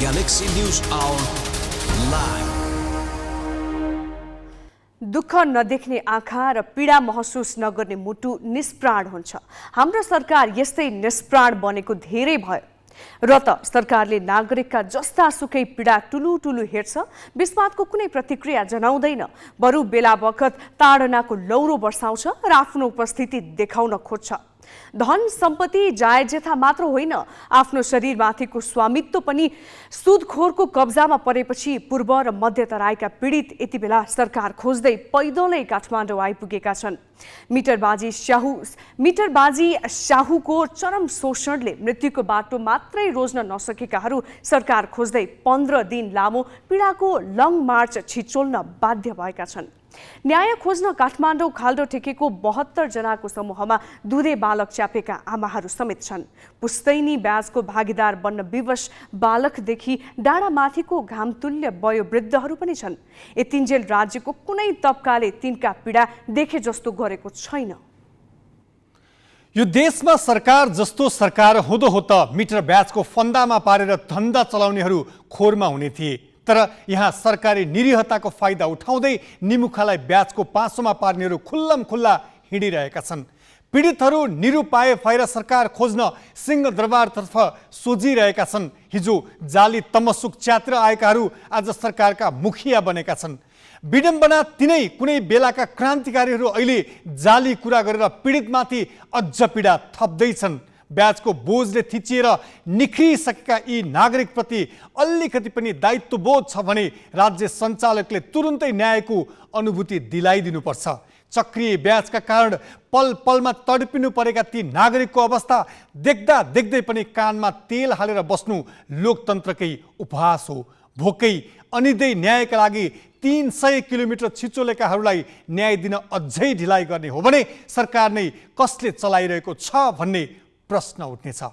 Galaxy News Hour live. दुःख नदेख्ने आँखा र पीडा महसुस नगर्ने मुटु निष्प्राण हुन्छ। हाम्रो सरकार यस्तै निष्प्राण बनेको धेरै भयो र त सरकारले नागरिकका जस्ता सुकै पीडा टुलु टुलु हेर्छ, विस्वादको कुनै प्रतिक्रिया जनाउँदैन, बरु बेला बखत ताडनाको लौरो बर्साउँछ र आफ्नो उपस्थिति देखाउन खोज्छ। धन सम्पत्ति जायजेथा मात्र होइन, आफ्नो शरीरमाथिको स्वामित्व पनि सुदखोरको कब्जामा परेपछि पूर्व र मध्य तराईका पीडित यति बेला सरकार खोज्दै पैदलै काठमाडौँ आइपुगेका छन्। मिटरबाजी शाहुको चरम शोषणले मृत्युको बाटो मात्रै रोज्न नसकेकाहरू सरकार खोज्दै 15 दिन लामो पीडाको लङ मार्च छिचोल्न बाध्य भएका छन्। न्याय खोज्न काठमाडौँ खाल्डो टेकेको 72 जनाको समूहमा दुधे बालक च्यापेका आमाहरू समेत छन्। पुस्तैनी ब्याजको भागीदार बन्न विवश बालकदेखि डाँडामाथिको घामतुल्य वयोवृद्धहरू पनि छन्। यतिन्जेल राज्यको कुनै तबकाले तिनका पीडा देखे जस्तो गरेको छैन। यो देशमा सरकार जस्तो सरकार हुँदो हो त मिटर ब्याजको फन्दामा पारेर धन्दा चलाउनेहरू खोरमा हुने थिए, तर यहाँ सरकारी निरीहताको फाइदा उठाउँदै निमुखालाई ब्याजको पासोमा पार्नेहरू खुल्लम खुल्ला हिँडिरहेका छन्। पीडितहरू निरुपाय भएर सरकार खोज्न सिंहदरबारतर्फ सोझिरहेका छन्। हिजो जाली तमसुक च्यात्र आएकाहरू आज सरकारका मुखिया बनेका छन्। विडम्बना तिनै कुनै बेलाका क्रान्तिकारीहरू अहिले जाली कुरा गरेर पीडितमाथि अझ पीडा थप्दैछन्। ब्याजको बोझले थिचिएर निख्रिसकेका यी नागरिकप्रति अलिकति पनि दायित्वबोध छ भने राज्य सञ्चालकले तुरुन्तै न्यायको अनुभूति दिलाइदिनुपर्छ। चक्रिय ब्याजका कारण पल पलमा तडपिनु परेका ती नागरिकको अवस्था देख्दा देख्दै पनि कानमा तेल हालेर बस्नु लोकतन्त्रकै उपहास हो। भोकै अनिदै न्यायका लागि 300 किलोमिटर छिचोलेकाहरूलाई न्याय दिन अझै ढिलाइ गर्ने हो भने सरकार नै कसले चलाइरहेको छ भन्ने प्रश्न उठ्नेछ।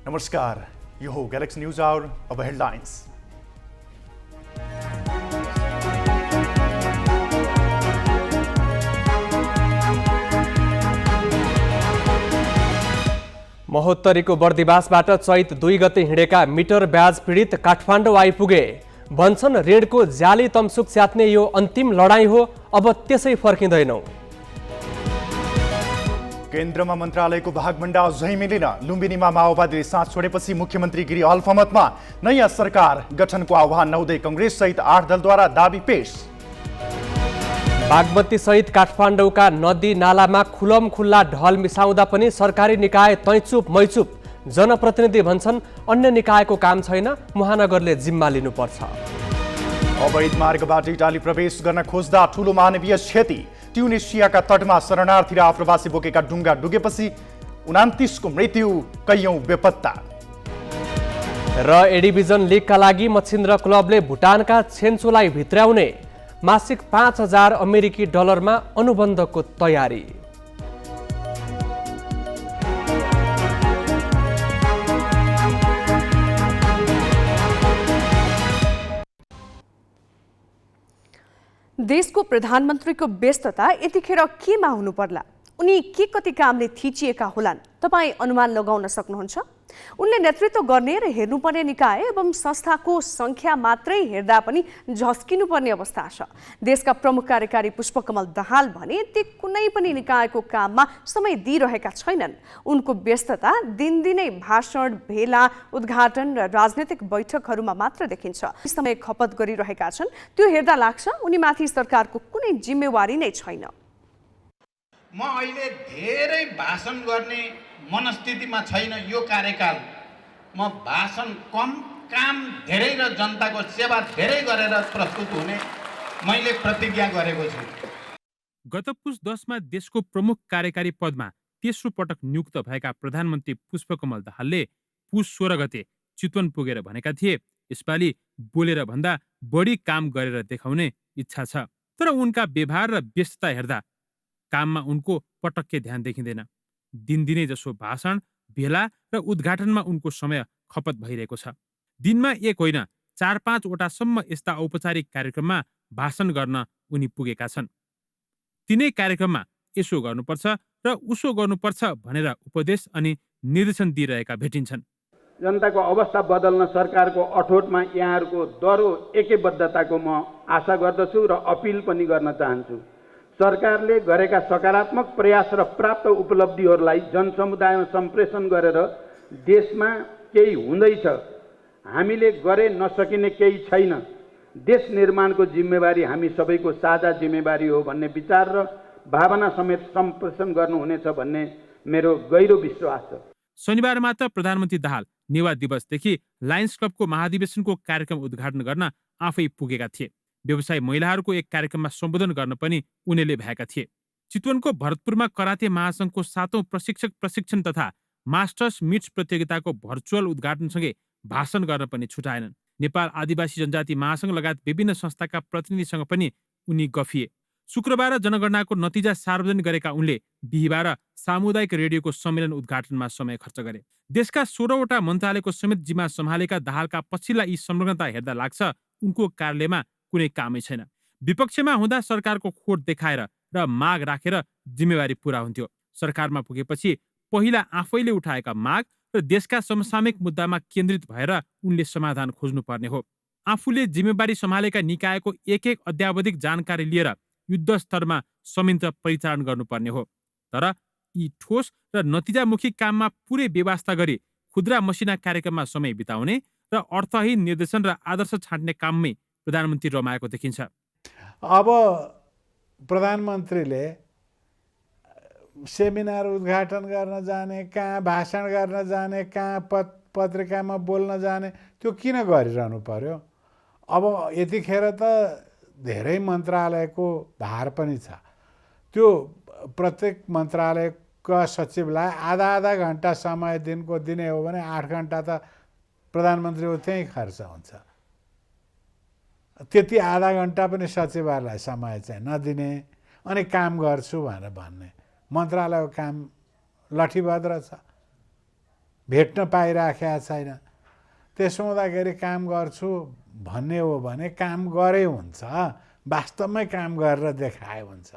नमस्कार, यो हो गैलेक्सी न्यूज आवर। अब हेडलाइंस। महोत्तरीको बर्दिवासबाट चैत 2 गते हिँडेका मिटर ब्याज पीडित काठमाडौँ आइपुगे। भन्छन् ऋणको जाली तमसुक च्यात्ने यो अन्तिम लडाईँ हो, अब त्यसै फर्किँदैनौ। केन्द्रमा मन्त्रालयको भागभण्डा अझै मिलेन। लुम्बिनीमा माओवादीले साथ छोडेपछि मुख्यमन्त्री गिरी अल्फमतमा नयाँ सरकार गठनको आह्वान नहुँदै कंग्रेस सहित 8 दलद्वारा दाबी पेश। बागमती सहित काठमाडौँका नदी नालामा खुलम खुल्ला ढल मिसाउँदा पनि सरकारी निकाय तैचुप मैचुप। जनप्रतिनिधि भन्छन् अन्य निकायको काम छैन, महानगरले जिम्मा लिनुपर्छ। अवैध मार्गबाट इटाली प्रवेश गर्न खोज्दा ठूलो मानवीय क्षति। ट्युनिसियाका तटमा शरणार्थी र आप्रवासी बोकेका डुङ्गा डुबेपछि 29 को मृत्यु, कैयौं बेपत्ता। र ए डिभिजन लिगका लागि मच्छिन्द्र क्लबले भुटानका छेन्चोलाई भित्र्याउने मासिक $5000 मा अनुबन्धको तयारी। देशको प्रधानमन्त्रीको व्यस्तता यतिखेर केमा हुनु पर्ला? उनी के कति कामले थिचिएका होलान्? तपाईँ अनुमान लगाउन सक्नुहुन्छ? उनले नेतृत्व गर्ने र हेर्नुपर्ने निकाय एवं संस्थाको संख्या मात्रै हेर्दा पनि झस्किनुपर्ने अवस्था छ। देशका प्रमुख कार्यकारी पुष्पकमल दाहाल भने ती कुनै पनि निकायको काममा समय दिइरहेका छैनन्। उनको व्यस्तता दिनदिनै भाषण, भेला, उद्घाटन र राजनीतिक बैठकहरूमा मात्र देखिन्छ। समय खपत गरिरहेका छन्। त्यो हेर्दा लाग्छ उनीमाथि सरकारको कुनै जिम्मेवारी नै छैन। म अहिले धेरै भाषण गर्ने मनस्थितिमा छैन। यो कार्यकाल म भाषण कम, काम धेरै र जनताको सेवा धेरै गरेर प्रस्तुत हुने मैले प्रतिज्ञा गरेको छु। गत पुस 10 मा देशको प्रमुख कार्यकारी पदमा तेस्रो पटक नियुक्त भएका प्रधानमन्त्री पुष्पकमल दाहालले पुस 16 गते चितवन पुगेर भनेका थिए यसपालि बोलेर भन्दा बढी काम गरेर देखाउने इच्छा छ। तर उनका व्यवहार र व्यस्तता हेर्दा काममा उनको पटक्कै ध्यान देखिँदैन। दिनदिनै जसो भाषण, भेला र उद्घाटनमा उनको समय खपत भइरहेको छ। दिनमा एक होइन 4-5 वटासम्म यस्ता औपचारिक कार्यक्रममा भाषण गर्न उनी पुगेका छन्। तिनै कार्यक्रममा यसो गर्नुपर्छ र उसो गर्नुपर्छ भनेर उपदेश अनि निर्देशन दिइरहेका भेटिन्छन्। जनताको अवस्था बदल्न सरकारको अठोटमा यहाँहरूको दह्रो एकबद्धताको म आशा गर्दछु र अपिल पनि गर्न चाहन्छु। सरकारले गरेका सकारात्मक प्रयास र प्राप्त उपलब्धिहरूलाई जनसमुदायमा सम्प्रेषण गरेर देशमा केही हुँदैछ, हामीले गरे नसकिने केही छैन, देश निर्माणको जिम्मेवारी हामी सबैको साझा जिम्मेवारी हो भन्ने विचार र भावना समेत सम्प्रेषण गर्नुहुनेछ भन्ने मेरो गहिरो विश्वास छ। शनिबार मात्र प्रधानमन्त्री दाहाल नेवा दिवसदेखि लायन्स क्लबको महाधिवेशनको कार्यक्रम उद्घाटन गर्न आफै पुगेका थिए। व्यवसायी महिलाहरूको एक कार्यक्रममा सम्बोधन गर्न पनि उनले भएका थिए। चितवनको भरतपुरमा कराते महासङ्घको 7औं प्रशिक्षक प्रशिक्षण तथा मास्टर्स मिट्स प्रतियोगिताको भर्चुअल उद्घाटनसँगै भाषण गर्न पनि छुटाएनन्। नेपाल आदिवासी जनजाति महासङ्घ लगायत विभिन्न संस्थाका प्रतिनिधिसँग पनि उनी गफिए। शुक्रबार जनगणनाको नतिजा सार्वजनिक गरेका उनले बिहिबार सामुदायिक रेडियोको सम्मेलन उद्घाटनमा समय खर्च गरे। देशका 16वटा मन्त्रालयको समेत जिम्मा सम्हालेका दाहालका पछिल्ला यी संलग्नता हेर्दा लाग्छ उनको कार्यालयमा कुनै कामै छैन। विपक्षमा हुँदा सरकारको खोट देखाएर र माग राखेर जिम्मेवारी पूरा हुन्थ्यो। सरकारमा पुगेपछि पहिला आफैले उठाएका माग र देशका समसामयिक मुद्दामा केन्द्रित भएर उनले समाधान खोज्नुपर्ने हो। आफूले जिम्मेवारी सम्हालेका निकायको एक एक अद्यावधिक जानकारी लिएर युद्ध स्तरमा संयन्त्र परिचालन गर्नुपर्ने हो। तर यी ठोस र नतिजामुखी काममा पुरै व्यवस्था गरी खुद्रा मसिना कार्यक्रममा समय बिताउने र अर्थहीन निर्देशन र आदर्श छाड्ने काममै प्रधानमन्त्री रमाएको देखिन्छ। अब प्रधानमन्त्रीले सेमिनार उद्घाटन गर्न जाने, कहाँ भाषण गर्न जाने, कहाँ पत्रिकामा बोल्न जाने, त्यो किन गरिरहनु पर्यो? अब यतिखेर त धेरै मन्त्रालयको भार पनि छ। त्यो प्रत्येक मन्त्रालयका सचिवलाई आधा घन्टा समय दिनको दिने हो भने 8 घन्टा त प्रधानमन्त्रीको त्यहीँ खर्च हुन्छ। त्यति आधा घन्टा पनि सचिवहरूलाई समय चाहिँ नदिने अनि काम गर्छु भनेर भन्ने। मन्त्रालयको काम लठीभद्र छ, भेट्न पाइराखेका छैन। त्यसो हुँदाखेरि काम गर्छु भन्ने हो भने काम गरे हुन्छ, वास्तवमै काम गरेर देखाए हुन्छ।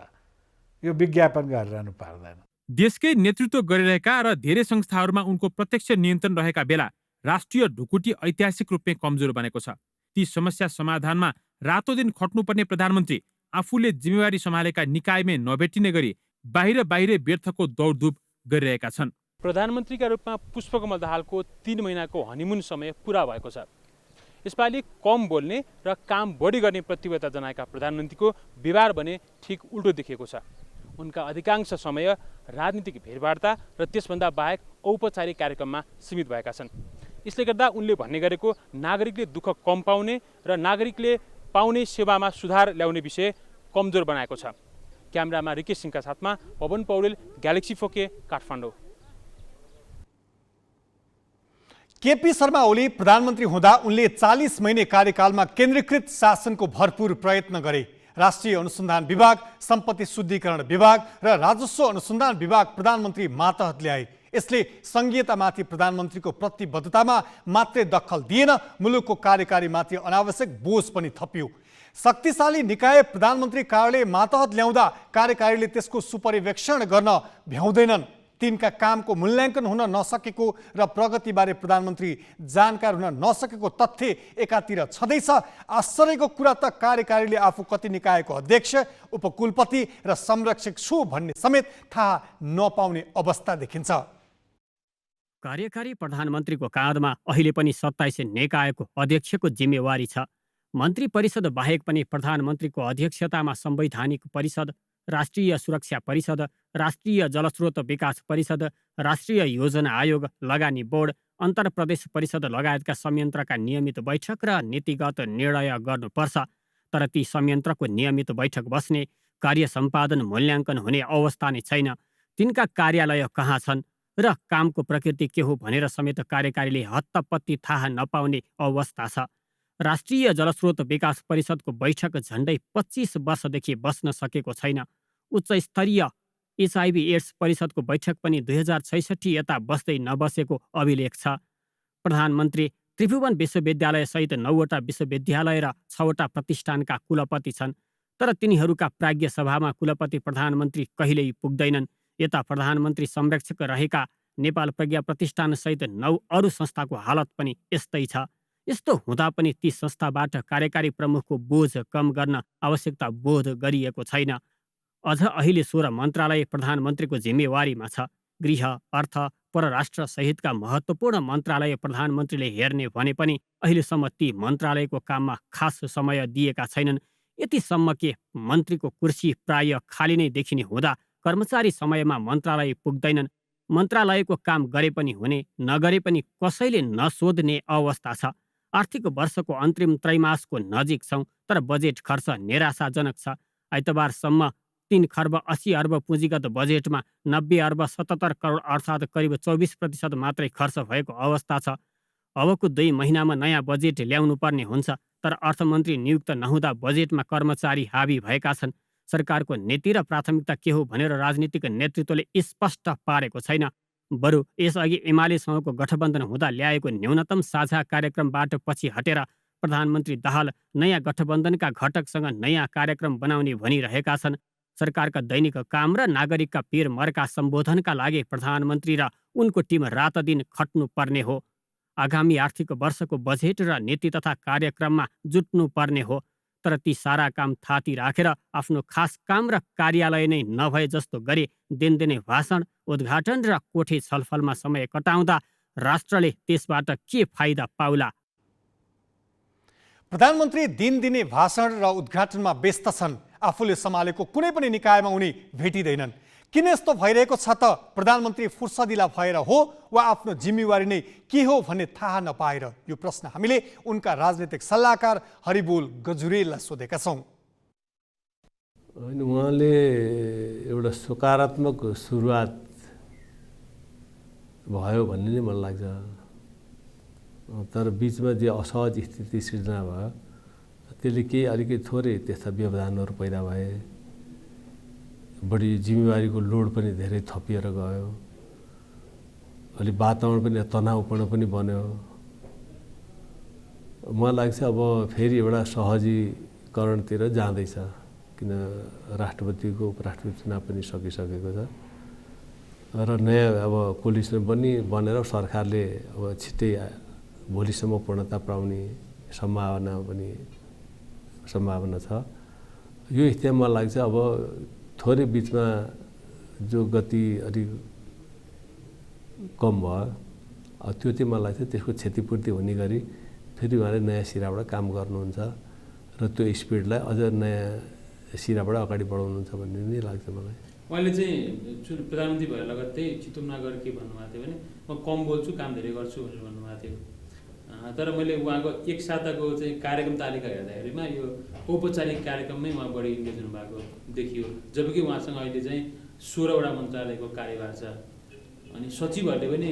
यो विज्ञापन गरिरहनु पर्दैन। देशकै नेतृत्व गरिरहेका र धेरै संस्थाहरूमा उनको प्रत्यक्ष नियन्त्रण रहेका बेला राष्ट्रिय ढुकुटी ऐतिहासिक रूपमै कमजोर बनेको छ। ती समस्या समाधानमा रातो दिन खट्नुपर्ने प्रधानमन्त्री आफूले जिम्मेवारी सम्हालेका निकायमै नभेटिने गरी बाहिर व्यर्थको दौडधुप गरिरहेका छन्। प्रधानमन्त्रीका रूपमा पुष्पकमल दाहालको 3 महिनाको हनिमुन समय पूरा भएको छ। यसपालि कम बोल्ने र काम बढी गर्ने प्रतिबद्धता जनाएका प्रधानमन्त्रीको व्यवहार भने ठिक उल्टो देखिएको छ। उनका अधिकांश समय राजनीतिक भेटवार्ता र त्यसभन्दा बाहेक औपचारिक कार्यक्रममा सीमित भएका छन्। यसले गर्दा उनले भन्ने गरेको नागरिकले दुःख कम पाउने र नागरिकले पाउने सेवामा सुधार ल्याउने विषय कमजोर बनाएको छ। क्यामेरामा रिकेश सिंहका साथमा पवन पौडेल, ग्यालेक्सी 4K, काठमाडौँ। केपी शर्मा ओली प्रधानमन्त्री हुँदा उनले 40 महिने कार्यकालमा केन्द्रीकृत शासनको भरपूर प्रयत्न गरे। राष्ट्रिय अनुसन्धान विभाग, सम्पत्ति शुद्धिकरण विभाग र राजस्व अनुसन्धान विभाग प्रधानमन्त्री मातहत ल्याए। यसले संघीयतामाथि प्रधानमन्त्रीको प्रतिबद्धतामा मात्रै दखल दिएन, मुलुकको कार्यकारीमाथि अनावश्यक बोझ पनि थपियो। शक्तिशाली निकाय प्रधानमन्त्री कार्यालय मातहत ल्याउँदा कार्यकारीले त्यसको सुपरिवेक्षण गर्न भ्याउँदैनन्। तिनका कामको मूल्याङ्कन हुन नसकेको र प्रगतिबारे प्रधानमन्त्री जानकार हुन नसकेको तथ्य एकातिर छँदैछ। आश्चर्यको कुरा त कार्यकारीले आफू कति निकायको अध्यक्ष, उपकुलपति र संरक्षक छु भन्ने समेत थाहा नपाउने अवस्था देखिन्छ। कार्यकारी प्रधानमन्त्रीको काँधमा अहिले पनि 27 निकायको अध्यक्षको जिम्मेवारी छ। मन्त्री परिषद बाहेक पनि प्रधानमन्त्रीको अध्यक्षतामा संवैधानिक परिषद, राष्ट्रिय सुरक्षा परिषद, राष्ट्रिय जलस्रोत विकास परिषद, राष्ट्रिय योजना आयोग, लगानी बोर्ड, अन्तर्प्रदेश परिषद लगायतका संयन्त्रका नियमित बैठक र नीतिगत निर्णय गर्नुपर्छ। तर ती संयन्त्रको नियमित बैठक बस्ने, कार्य सम्पादन मूल्याङ्कन हुने अवस्था नै छैन। तिनका कार्यालय कहाँ छन् र कामको प्रकृति के हो भनेर समेत कार्यकारीले हत्तपत्ती थाहा नपाउने अवस्था छ। राष्ट्रिय जलस्रोत विकास परिषदको बैठक झन्डै 25 वर्षदेखि बस्न सकेको छैन। उच्च स्तरीय HIV एड्स परिषदको बैठक पनि 2066 यता बस्दै नबसेको अभिलेख छ। प्रधानमन्त्री त्रिभुवन विश्वविद्यालयसहित 9वटा विश्वविद्यालय र 6वटा प्रतिष्ठानका कुलपति छन्। तर तिनीहरूका प्राज्ञ सभामा कुलपति प्रधानमन्त्री कहिल्यै पुग्दैनन्। यता प्रधानमन्त्री संरक्षक रहेका नेपाल प्रज्ञा प्रतिष्ठानसहित 9 अरू संस्थाको हालत पनि यस्तै छ। यस्तो हुँदा पनि ती संस्थाबाट कार्यकारी प्रमुखको बोझ कम गर्न आवश्यकता बोध गरिएको छैन। अझ अहिले 16 मन्त्रालय प्रधानमन्त्रीको जिम्मेवारीमा छ। गृह, अर्थ, परराष्ट्र सहितका महत्त्वपूर्ण मन्त्रालय प्रधानमन्त्रीले हेर्ने भने पनि अहिलेसम्म ती मन्त्रालयको काममा खास समय दिएका छैनन्। यतिसम्म के मन्त्रीको कुर्सी प्राय खाली नै देखिने हुँदा कर्मचारी समयमा मन्त्रालय पुग्दैनन्। मन्त्रालयको काम गरे पनि हुने, नगरे पनि कसैले नसोध्ने अवस्था छ। आर्थिक वर्षको अन्तरिम त्रैमासको नजिक छौँ, तर बजेट खर्च निराशाजनक छ। आइतबारसम्म 3 खर्ब 80 अर्ब पुँजीगत बजेटमा 90 अर्ब 77 करोड अर्थात् करिब 24% मात्रै खर्च भएको अवस्था छ। अबको 2 महिनामा नयाँ बजेट ल्याउनु पर्ने हुन्छ, तर अर्थमन्त्री नियुक्त नहुँदा बजेटमा कर्मचारी हावी भएका छन्। सरकारको नीति र प्राथमिकता के हो भनेर राजनीतिक नेतृत्वले स्पष्ट पारेको छैन। बरु यसअघि एमालेसँगको गठबन्धन हुँदा ल्याएको न्यूनतम साझा कार्यक्रमबाट पछि हटेर प्रधानमन्त्री दाहाल नयाँ गठबन्धनका घटकसँग नयाँ कार्यक्रम बनाउने भनिरहेका छन्। सरकारका दैनिक काम र नागरिकका पीर मर्का सम्बोधनका लागि प्रधानमन्त्री र उनको टिम रात दिन खट्नु पर्ने हो। आगामी आर्थिक वर्षको बजेट र नीति तथा कार्यक्रममा जुट्नु पर्ने हो। तर ती सारा काम थाती राखेर आफ्नो खास काम र कार्यालय नै नभए जस्तो गरी दिनदिनै भाषण, उद्घाटन र कोठे छलफलमा समय कटाउँदा राष्ट्रले त्यसबाट के फाइदा पाउला? प्रधानमन्त्री दिनदिनै भाषण र उद्घाटनमा व्यस्त छन्। आफूले सम्हालेको कुनै पनि निकायमा उनी भेटिँदैनन्। किन यस्तो भइरहेको छ त? प्रधानमन्त्री फुर्सदिला भएर हो वा आफ्नो जिम्मेवारी नै के हो भन्ने थाहा नपाएर? यो प्रश्न हामीले उनका राजनीतिक सल्लाहकार हरिबोल गजुरेललाई सोधेका छौँ। उहाँले एउटा सकारात्मक सुरुवात भयो भन्ने नै मलाई लाग्छ। तर बिचमा जे असहज स्थिति सिर्जना भयो त्यसले केही अलिकति थोरै त्यस्ता व्यवधानहरू पैदा भए। बढी जिम्मेवारीको लोड पनि धेरै थपिएर गयो। अलि वातावरण पनि तनावपूर्ण पनि बन्यो। मलाई लाग्छ अब फेरि एउटा सहजीकरणतिर जाँदैछ, किन राष्ट्रपतिको उपराष्ट्रपति चुनाव पनि सकिसकेको छ र नयाँ अब कोलिसन पनि बनेर सरकारले अब छिट्टै भोलिसम्म पूर्णता पाउने सम्भावना छ। यो स्थितिमा मलाई लाग्छ अब थोरै बिचमा जो गति अलिक कम भयो त्यो चाहिँ मलाई लाग्छ त्यसको क्षतिपूर्ति हुने गरी फेरि उहाँले नयाँ सिराबाट काम गर्नुहुन्छ र त्यो स्पिडलाई अझ नयाँ सिराबाट अगाडि बढाउनुहुन्छ भन्ने नै लाग्छ मलाई। उहाँले चाहिँ प्रधानमन्त्री भएर लगत्तै चितुङ नगर के भन्नुभएको थियो भने म कम बोल्छु काम धेरै गर्छु भनेर भन्नुभएको थियो। तर मैले उहाँको एक साताको चाहिँ कार्यक्रम तालिका हेर्दाखेरिमा यो औपचारिक कार्यक्रममै उहाँ बढी इन्गेज हुनुभएको देखियो। जबकि उहाँसँग अहिले चाहिँ 16वटा मन्त्रालयको कार्यभार छ अनि सचिवहरूले पनि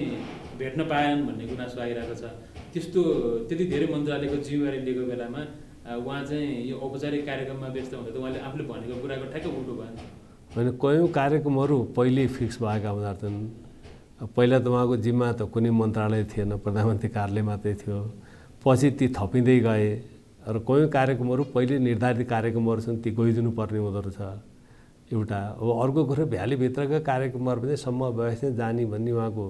भेट्न पाएनन् भन्ने गुनासो आइरहेको छ। त्यति धेरै मन्त्रालयको जिम्मेवारी लिएको बेलामा उहाँ चाहिँ यो औपचारिक कार्यक्रममा व्यस्त हुँदा त उहाँले आफूले भनेको कुराको ठ्याक्कै उल्टो भयो। होइन, कयौँ कार्यक्रमहरू पहिल्यै फिक्स भएका हुँदैछन्। पहिला त उहाँको जिम्मा त कुनै मन्त्रालय थिएन, प्रधानमन्त्री कार्यालय मात्रै थियो। पछि ती थपिँदै गए र कयौँ कार्यक्रमहरू पहिले निर्धारित कार्यक्रमहरू छन् ती गइदिनु पर्ने हुँदो रहेछ एउटा। अब अर्को कुरो भ्यालीभित्रका कार्यक्रमहरू पनि सम्म व्यवस्थित जाने भन्ने उहाँको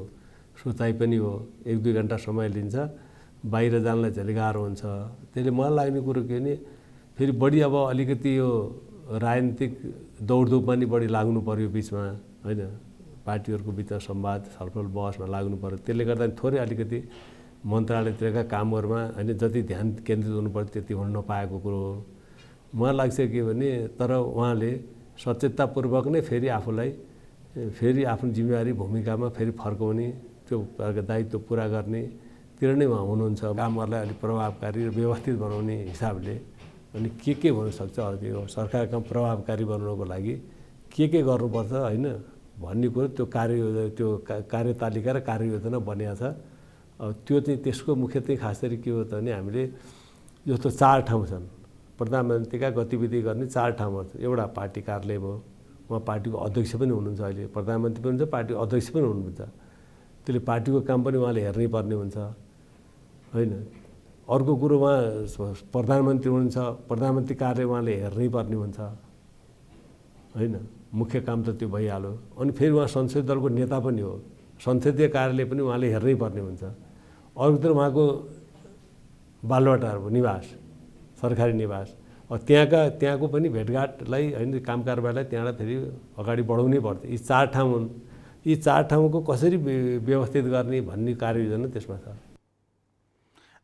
सोचाइ पनि हो। 1-2 घन्टा समय लिन्छ, बाहिर जानलाई झन् गाह्रो हुन्छ। त्यसले मलाई लाग्ने कुरो के भने फेरि बढी अब अलिकति यो राजनीतिक दौडधुपमा नि बढी लाग्नु पर्यो बिचमा, होइन, पार्टीहरूको बिचमा संवाद छलफल बहसमा लाग्नु पर्यो। त्यसले गर्दा थोरै अलिकति मन्त्रालयतिरका कामहरूमा होइन जति ध्यान केन्द्रित हुनुपर्छ त्यति हुन नपाएको कुरो हो। मलाई लाग्छ के भने तर उहाँले सचेततापूर्वक नै फेरि आफूलाई फेरि आफ्नो जिम्मेवारी भूमिकामा फेरि फर्काउने, त्यो दायित्व पुरा गर्नेतिर नै उहाँ हुनुहुन्छ। कामहरूलाई अलिक प्रभावकारी र व्यवस्थित बनाउने हिसाबले अनि के हुनसक्छ सरकारका काम प्रभावकारी बनाउनको लागि के गर्नुपर्छ होइन भन्ने कुरो त्यो कार्यतालिका र कार्ययोजना बनिएको छ। त्यो चाहिँ त्यसको मुख्य चाहिँ खास गरी के हो त भने हामीले जस्तो 4 ठाउँ छन् प्रधानमन्त्रीका गतिविधि गर्ने 4 ठाउँहरू छ। एउटा पार्टी कार्यालय भयो, उहाँ पार्टीको अध्यक्ष पनि हुनुहुन्छ, अहिले प्रधानमन्त्री पनि हुन्छ, पार्टीको अध्यक्ष पनि हुनुहुन्छ। त्यसले पार्टीको काम पनि उहाँले हेर्नै पर्ने हुन्छ होइन। अर्को कुरो उहाँ प्रधानमन्त्री हुनुहुन्छ, प्रधानमन्त्री कार्य उहाँले हेर्नै पर्ने हुन्छ होइन। मुख्य काम त त्यो भइहाल्यो। अनि फेरि उहाँ संसदीय दलको नेता पनि हो, संसदीय कार्यालय पनि उहाँले हेर्नै पर्ने हुन्छ। अर्कोतिर उहाँको बालुवाटारको निवास, सरकारी निवास, त्यहाँको पनि भेटघाटलाई होइन, काम कारबारलाई त्यहाँबाट फेरि अगाडि बढाउनै पर्छ। यी 4 ठाउँ हुन्। यी 4 ठाउँको कसरी व्यवस्थित गर्ने भन्ने कार्ययोजना त्यसमा छ।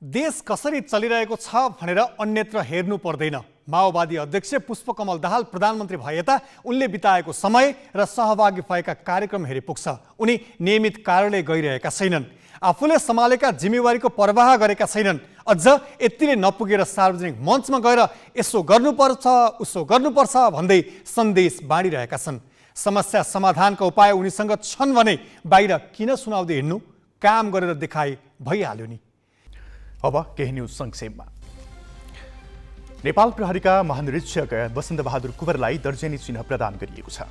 देश कसरी चलिरहेको छ भनेर अन्यत्र हेर्नु पर्दैन। माओवादी अध्यक्ष पुष्पकमल दाहाल प्रधानमन्त्री भए यता उनले बिताएको समय र सहभागी भएका कार्यक्रम हेरे पुग्छ। उनी नियमित कार्यालय गइरहेका छैनन्, आफूले सम्हालेका जिम्मेवारीको पर्वाह गरेका छैनन्। अझ यतिले नपुगेर सार्वजनिक मञ्चमा गएर यसो गर्नुपर्छ उसो गर्नुपर्छ भन्दै सन्देश बाँडिरहेका छन्। समस्या समाधानका उपाय उनीसँग छन् भने बाहिर किन सुनाउँदै हिँड्नु? काम गरेर देखाए भइहाल्यो नि। अब केही न्युज संक्षेपमा। नेपाल प्रहरीका महानिरीक्षक वसन्त बहादुर कुँवरलाई दर्जेनी चिन्ह प्रदान गरिएको छ।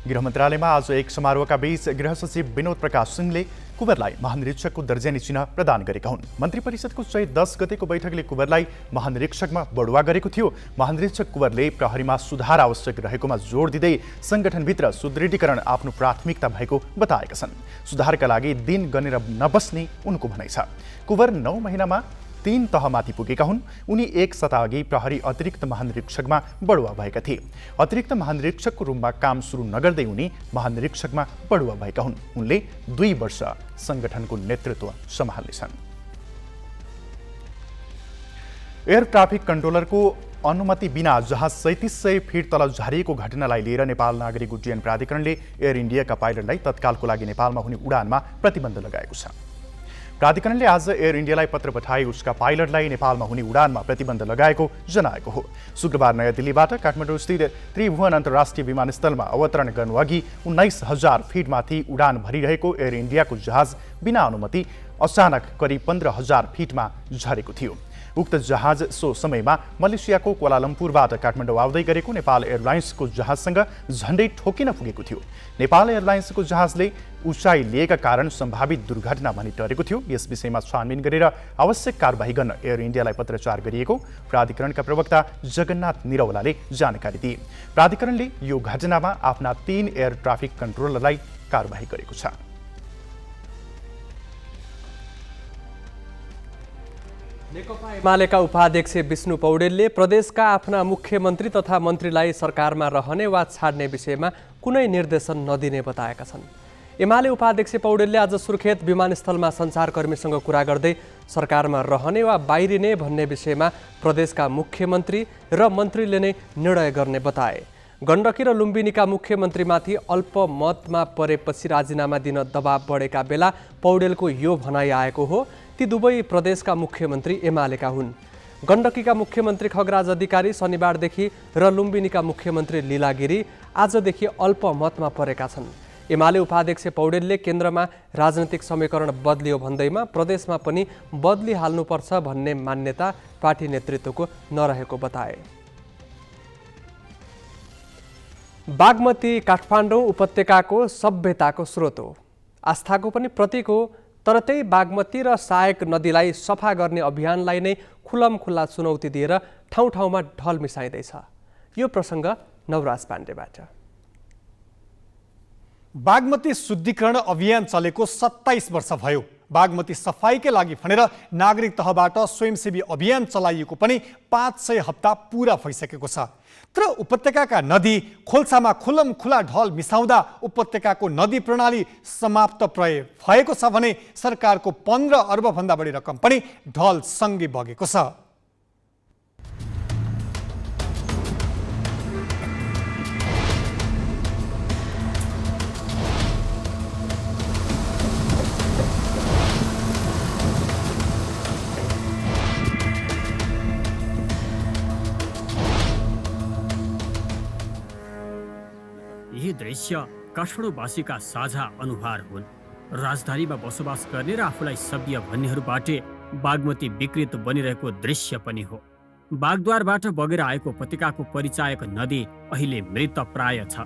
गृह मन्त्रालयमा आज एक समारोहका बीच गृह सचिव विनोद प्रकाश सिंहले कुँवरलाई महानिरीक्षकको दर्जेनी चिन्ह प्रदान गरेका हुन्। मन्त्री परिषदको चैत 10 गतेको बैठकले कुँवरलाई महानिरीक्षकमा बढुवा गरेको थियो। महानिरीक्षक कुँवरले प्रहरीमा सुधार आवश्यक रहेकोमा जोड दिँदै संगठनभित्र सुदृढीकरण आफ्नो प्राथमिकता भएको बताएका छन्। सुधारका लागि दिन गनेर नबस्ने उनको भनाइ छ। कुँवर 9 महिनामा 3 तहमाथि पुगेका हुन्। उनी 1 सप्ताहअघि प्रहरी अतिरिक्त महानिरीक्षकमा बढुवा भएका थिए। अतिरिक्त महानिरीक्षकको रूपमा काम सुरु नगर्दै उनी महानिरीक्षकमा बढुवा भएका हुन्। उनले 2 वर्ष संगठनको नेतृत्व सम्हाल्नेछन्। एयर ट्राफिक कन्ट्रोलरको अनुमति बिना जहाज 3700 फिट तल झारिएको घटनालाई लिएर नेपाल नागरिक उड्डयन प्राधिकरणले एयर इन्डियाका पाइलटलाई तत्कालको लागि नेपालमा हुने उडानमा प्रतिबन्ध लगाएको छ। प्राधिकरणले आज एयर इन्डियालाई पत्र पठाई उसका पाइलटलाई नेपालमा हुने उडानमा प्रतिबन्ध लगाएको जनाएको हो। शुक्रबार नयाँ दिल्लीबाट काठमाडौँ स्थित त्रिभुवन अन्तर्राष्ट्रिय विमानस्थलमा अवतरण गर्नुअघि 19,000 फिटमाथि उडान भरिरहेको एयर इन्डियाको जहाज बिना अनुमति अचानक करिब 15,000 फिटमा झरेको थियो। उक्त जहाज सो समयमा मलेसियाको क्वालालम्पुरबाट काठमाडौँ आउँदै गरेको नेपाल एयरलाइन्सको जहाजसँग झन्डै ठोकिन पुगेको थियो। नेपाल एयरलाइन्सको जहाजले उचाइ लिएका कारण सम्भावित दुर्घटना भनी टरेको थियो। यस विषयमा छानबिन गरेर आवश्यक कारबाही गर्न एयर इन्डियालाई पत्रचार गरिएको प्राधिकरणका प्रवक्ता जगन्नाथ निरौलाले जानकारी दिए। प्राधिकरणले यो घटनामा आफ्ना 3 एयर ट्राफिक कन्ट्रोलरलाई कारबाही गरेको छ। नेकपा एमालेका उपाध्यक्ष विष्णु पौडेलले प्रदेशका आफ्ना मुख्यमन्त्री तथा मन्त्रीलाई सरकारमा रहने वा छाड्ने विषयमा कुनै निर्देशन नदिने बताएका छन्। एमाले उपाध्यक्ष पौडेलले आज सुर्खेत विमानस्थलमा सञ्चारकर्मीसँग कुरा गर्दै सरकारमा रहने वा बाहिरिने भन्ने विषयमा प्रदेशका मुख्यमन्त्री र मन्त्रीले नै निर्णय गर्ने बताए। गण्डकी र लुम्बिनीका मुख्यमन्त्रीमाथि अल्पमतमा परेपछि राजीनामा दिन दबाव बढेका बेला पौडेलको यो भनाइ आएको हो। ती दुवै प्रदेशका मुख्यमन्त्री एमालेका हुन्। गण्डकीका मुख्यमन्त्री खगराज अधिकारी शनिबारदेखि र लुम्बिनीका मुख्यमन्त्री लीला गिरी आजदेखि अल्पमतमा परेका छन्। एमाले उपाध्यक्ष पौडेलले केन्द्रमा राजनैतिक समीकरण बदलियो भन्दैमा प्रदेशमा पनि बदलिहाल्नुपर्छ भन्ने मान्यता पार्टी नेतृत्वको नरहेको बताए। बागमती काठमाडौँ उपत्यकाको सभ्यताको स्रोत हो, आस्थाको पनि प्रतीक हो। तर त्यही बागमती र सहायक नदीलाई सफा गर्ने अभियानलाई नै खुल्ला चुनौती दिएर ठाउँ ठाउँमा ढल मिसाइँदैछ। यो प्रसङ्ग नवराज पाण्डेबाट। बागमती शुद्धिकरण अभियान चलेको 27 वर्ष भयो। बागमती सफाईकै लागि भनेर नागरिक तहबाट स्वयंसेवी अभियान चलाइएको पनि 500 हप्ता पूरा भइसकेको छ। तर उपत्यकाका नदी खोल्सामा खुल्ला ढल मिसाउँदा उपत्यकाको नदी प्रणाली समाप्त प्राय भएको छ भने सरकारको 15 अर्बभन्दा बढी रकम पनि ढल सँगै बगेको छ। यी दृश्य काठमाडौँवासीका साझा अनुहार हुन्। राजधानीमा बसोबास गर्ने र आफूलाई सभ्य भन्नेहरूबाट बागमती विकृत बनिरहेको दृश्य पनि हो। बागद्वारबाट बगेर आएको उपत्यकाको परिचायक नदी अहिले मृतप्राय छ।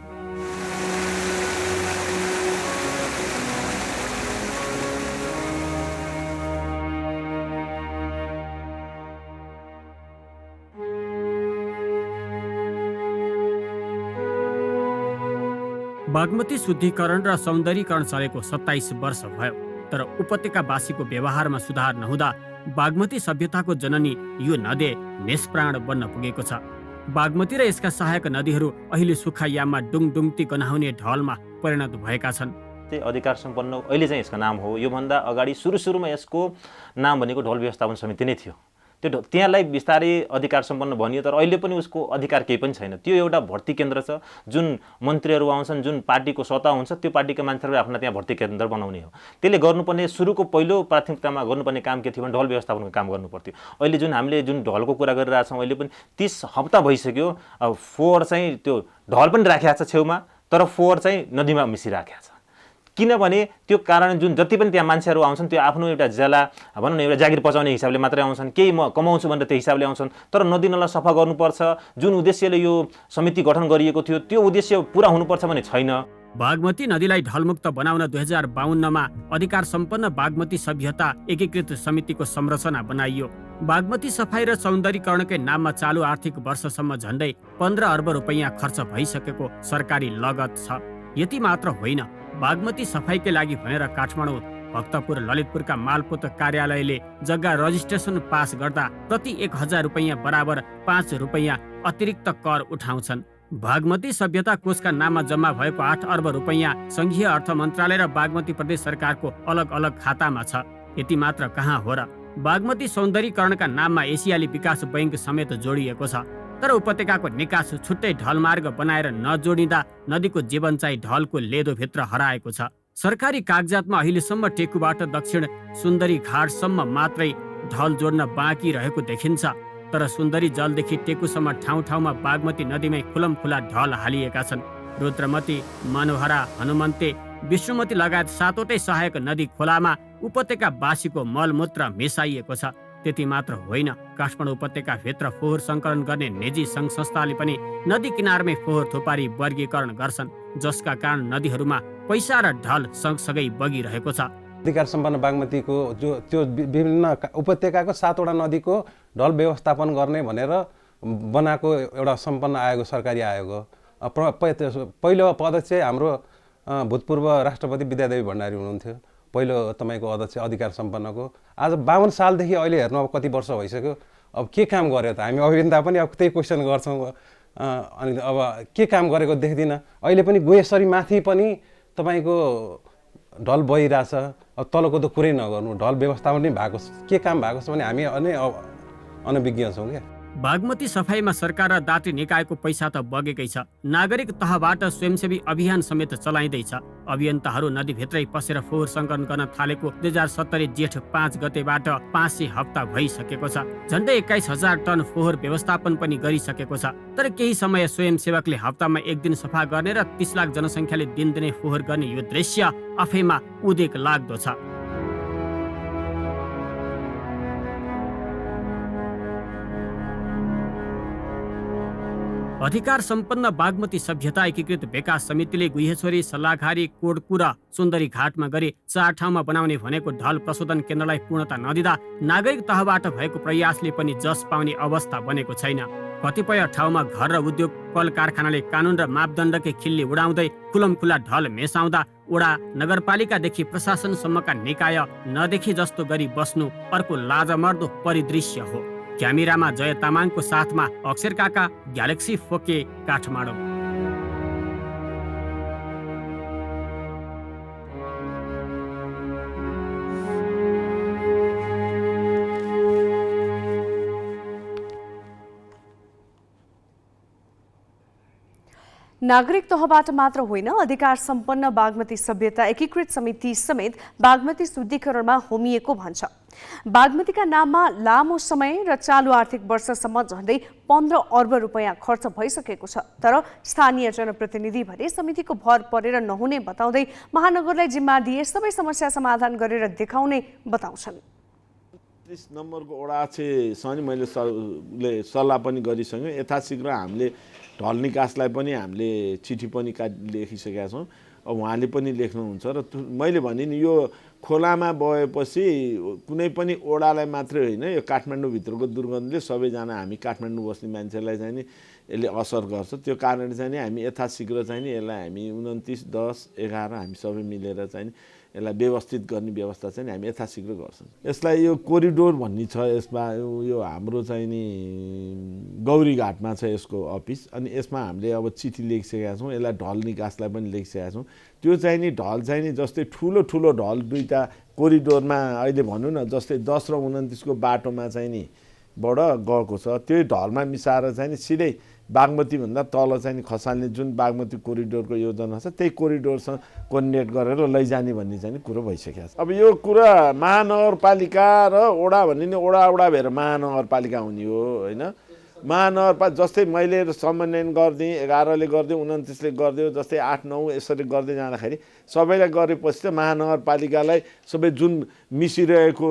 बागमती शुद्धिकरण र सौन्दर्यीकरण चलेको 27 वर्ष भयो, तर उपत्यकावासीको व्यवहारमा सुधार नहुँदा बागमती सभ्यताको जननी यो नदी निष्प्राण बन्न पुगेको छ। बागमती र यसका सहायक नदीहरू अहिले सुखायाममा डुङडुङती गनाउने ढलमा परिणत भएका छन्। अधिकार सम्पन्न अहिले चाहिँ यसको नाम हो। योभन्दा अगाडि सुरुमा यसको नाम भनेको ढल व्यवस्थापन समिति नै थियो। त्यो त्यहाँलाई बिस्तारै अधिकार सम्पन्न भनियो, तर अहिले पनि उसको अधिकार केही पनि छैन। त्यो एउटा भर्ती केन्द्र छ, जुन मन्त्रीहरू आउँछन्, जुन पार्टीको सत्ता हुन्छ, त्यो पार्टीका मान्छेहरू आफ्ना त्यहाँ भर्ती केन्द्र बनाउने हो। त्यसले गर्नुपर्ने सुरुको पहिलो प्राथमिकतामा गर्नुपर्ने काम के थियो भने ढल व्यवस्थापनको काम गर्नुपर्थ्यो। अहिले जुन हामीले जुन ढलको कुरा गरिरहेछौँ, अहिले पनि 30 हप्ता भइसक्यो। अब फोहोर चाहिँ त्यो ढल पनि राखेको छ छेउमा, तर फोहोर चाहिँ नदीमा मिसिराखेको छ। किनभने त्यो कारण जुन जति पनि त्यहाँ मान्छेहरू आउँछन्, त्यो आफ्नो एउटा ज्याला भनौँ न एउटा जागिर पचाउने हिसाबले मात्रै आउँछन्, केही म कमाउँछु भनेर त्यो हिसाबले आउँछन्। तर नदी नाला सफा गर्नुपर्छ, जुन उद्देश्यले यो समिति गठन गरिएको थियो त्यो उद्देश्य पुरा हुनुपर्छ भने छैन। बागमती नदीलाई ढलमुक्त बनाउन 2052मा अधिकार सम्पन्न बागमती सभ्यता एकीकृत समितिको संरचना बनाइयो। बागमती सफाई र सौन्दर्यीकरणकै नाममा चालु आर्थिक वर्षसम्म झन्डै 15 अर्ब रुपैयाँ खर्च भइसकेको सरकारी लगत छ। यति मात्र होइन, बागमती सफाईकै लागि भनेर काठमाडौँ, भक्तपुर, ललितपुरका मालपोत कार्यालयले जग्गा रजिस्ट्रेसन पास गर्दा प्रति 1000 रुपैयाँ बराबर 5 रुपैयाँ अतिरिक्त कर उठाउँछन्। बागमती सभ्यता कोषका नाममा जम्मा भएको 8 अर्ब रुपैयाँ संघीय अर्थ मन्त्रालय र बागमती प्रदेश सरकारको अलग अलग खातामा छ। यति मात्र कहाँ हो र, बागमती सौन्दर्यीकरणका नाममा एसियाली विकास बैंक समेत जोडिएको छ। तर उपत्यकाको निकास छुट्टै ढलमार्ग बनाएर नजोडिँदा नदीको जीवन चाहिँ ढलको लेदोभित्र हराएको छ। सरकारी कागजातमा अहिलेसम्म टेकुबाट दक्षिण सुन्दरी घाटसम्म मात्रै ढल जोड्न बाँकी रहेको देखिन्छ। तर सुन्दरी जलदेखि टेकुसम्म ठाउँ ठाउँमा बागमती नदीमै खुलमखुला ढल हालिएका छन्। रुद्रमती, मनोहरा, हनुमन्ते, विष्णुमती लगायत 7वटै सहायक नदी खोलामा उपत्यकावासीको मलमूत्र मिसाइएको छ। त्यति मात्र होइन, काठमाडौँ उपत्यकाभित्र फोहोर सङ्कलन गर्ने निजी सङ्घ संस्थाले पनि नदी किनारमै फोहोर थुपारी वर्गीकरण गर्छन्, जसका कारण नदीहरूमा पैसा र ढल सँगसँगै बगिरहेको छ। अधिकार सम्पन्न बागमतीको त्यो विभिन्न उपत्यकाको 7वटा नदीको ढल व्यवस्थापन गर्ने भनेर बनाएको एउटा सम्पन्न आयोग, सरकारी आयोग हो। पहिलो अध्यक्ष हाम्रो भूतपूर्व राष्ट्रपति विद्यादेवी भण्डारी हुनुहुन्थ्यो, पहिलो तपाईँको अध्यक्ष अधिकार सम्पन्नको। आज 52 सालदेखि अहिले हेर्नु अब कति वर्ष भइसक्यो, अब के काम गर्यो त? हामी अभियन्ता पनि अब त्यही क्वेसन गर्छौँ। अनि अब के काम गरेको देख्दिनँ। अहिले पनि गुहेश्वरी माथि पनि तपाईँको ढल बहिरहेछ। अब तलको त कुरै नगर्नु, ढल व्यवस्थापन पनि भएको के काम भएको छ भने हामी अनभिज्ञ छौँ क्या। बागमती सफाईमा सरकार र दात्री निकायको पैसा त बगेकै छ। नागरिक तहबाट स्वयंसेवी अभियान समेत चलाइँदैछ। अभियन्ताहरू नदीभित्रै पसेर फोहोर सङ्कलन गर्न थालेको 2070 जेठ 5 गतेबाट 500 हप्ता भइसकेको छ। झन्डै 21,000 टन फोहोर व्यवस्थापन पनि गरिसकेको छ। तर केही समय स्वयंसेवकले हप्तामा 1 दिन सफा गर्ने र 30 लाख जनसङ्ख्याले दिनदिनै फोहोर गर्ने यो दृश्य आफैमा उदेक लाग्दो छ। अधिकार सम्पन्न बागमती सभ्यता एकीकृत विकास समितिले गुहेश्वरी, सल्लाघारी, कोडकु र सुन्दरी घाटमा गरी 4 ठाउँमा बनाउने भनेको ढल प्रशोधन केन्द्रलाई पूर्णता नदिँदा नागरिक तहबाट भएको प्रयासले पनि जस पाउने अवस्था बनेको छैन। कतिपय ठाउँमा घर र उद्योग कल कारखानाले कानुन र मापदण्डकै खिल्ली उडाउँदै खुलमखुला ढल मेसाउँदा वडा नगरपालिकादेखि प्रशासनसम्मका निकाय नदेखि जस्तो गरी बस्नु अर्को लाजमर्दो परिदृश्य हो। क्यामेरामा जय तामाङको साथमा अक्षर काका, ग्यालेक्सी 4K, काठमाडौँ। नागरिक तहबाट मात्र होइन, अधिकार सम्पन्न बागमती सभ्यता एकीकृत समिति समेत बागमती शुद्धिकरणमा होमिएको भन्छ। बागमतीका नाममा लामो समय र चालु आर्थिक वर्षसम्म झन्डै 15 अर्ब रुपैयाँ खर्च भइसकेको छ। तर स्थानीय जनप्रतिनिधि भने समितिको भर परेर नहुने बताउँदै महानगरलाई जिम्मा दिए सबै समस्या समाधान गरेर देखाउने बताउँछन्। 29 नम्बरको ओडाक्षसँग मैले सल्लाह पनि गरिसकेँ। यथाशीघ्र हामीले ढल निकासलाई पनि हामीले चिठी पनि लेखिसकेका छौँ। अब उहाँले पनि लेख्नुहुन्छ र मैले भने नि यो खोलामा बगेपछि कुनै पनि ओडालाई मात्रै होइन, यो काठमाडौँभित्रको दुर्गन्धले सबैजना हामी काठमाडौँ बस्ने मान्छेलाई चाहिँ नि यसले असर गर्छ। त्यो कारणले चाहिँ नि हामी यथाशीघ्र चाहिँ नि यसलाई हामी 29, 10, 11 हामी सबै मिलेर चाहिँ नि यसलाई व्यवस्थित गर्ने व्यवस्था चाहिँ हामी यथाशीघ्र गर्छौँ। यसलाई यो कोरिडोर भन्ने छ, यसमा यो हाम्रो चाहिँ नि गौरीघाटमा छ यसको अफिस। अनि यसमा हामीले अब चिठी लेखिसकेका छौँ, यसलाई ढल निकासलाई पनि लेखिसकेका छौँ। त्यो चाहिँ नि ढल चाहिँ नि जस्तै ठुलो ठुलो ढल दुईवटा कोरिडोरमा अहिले भनौँ न जस्तै 10 र 29 को बाटोमा चाहिँ नि बाट गएको छ, त्यही ढलमा मिसाएर चाहिँ नि सिधै बागमतीभन्दा तल चाहिँ नि खसाल्ने जुन बागमती कोरिडोरको योजना छ त्यही कोरिडोरसँग कोर्डिनेट गरेर लैजाने भन्ने चाहिँ नि कुरो भइसकेको छ। अब यो कुरा महानगरपालिका र ओडा भन्ने नि ओडा भएर महानगरपालिका हुने हो होइन। महानगरपालिका जस्तै मैले समन्वयन गरिदिएँ, 11 ले गरिदियो, 29 ले गरिदियो, जस्तै 8, 9 यसरी गर्दै जाँदाखेरि सबैलाई गरेपछि त महानगरपालिकालाई सबै जुन मिसिरहेको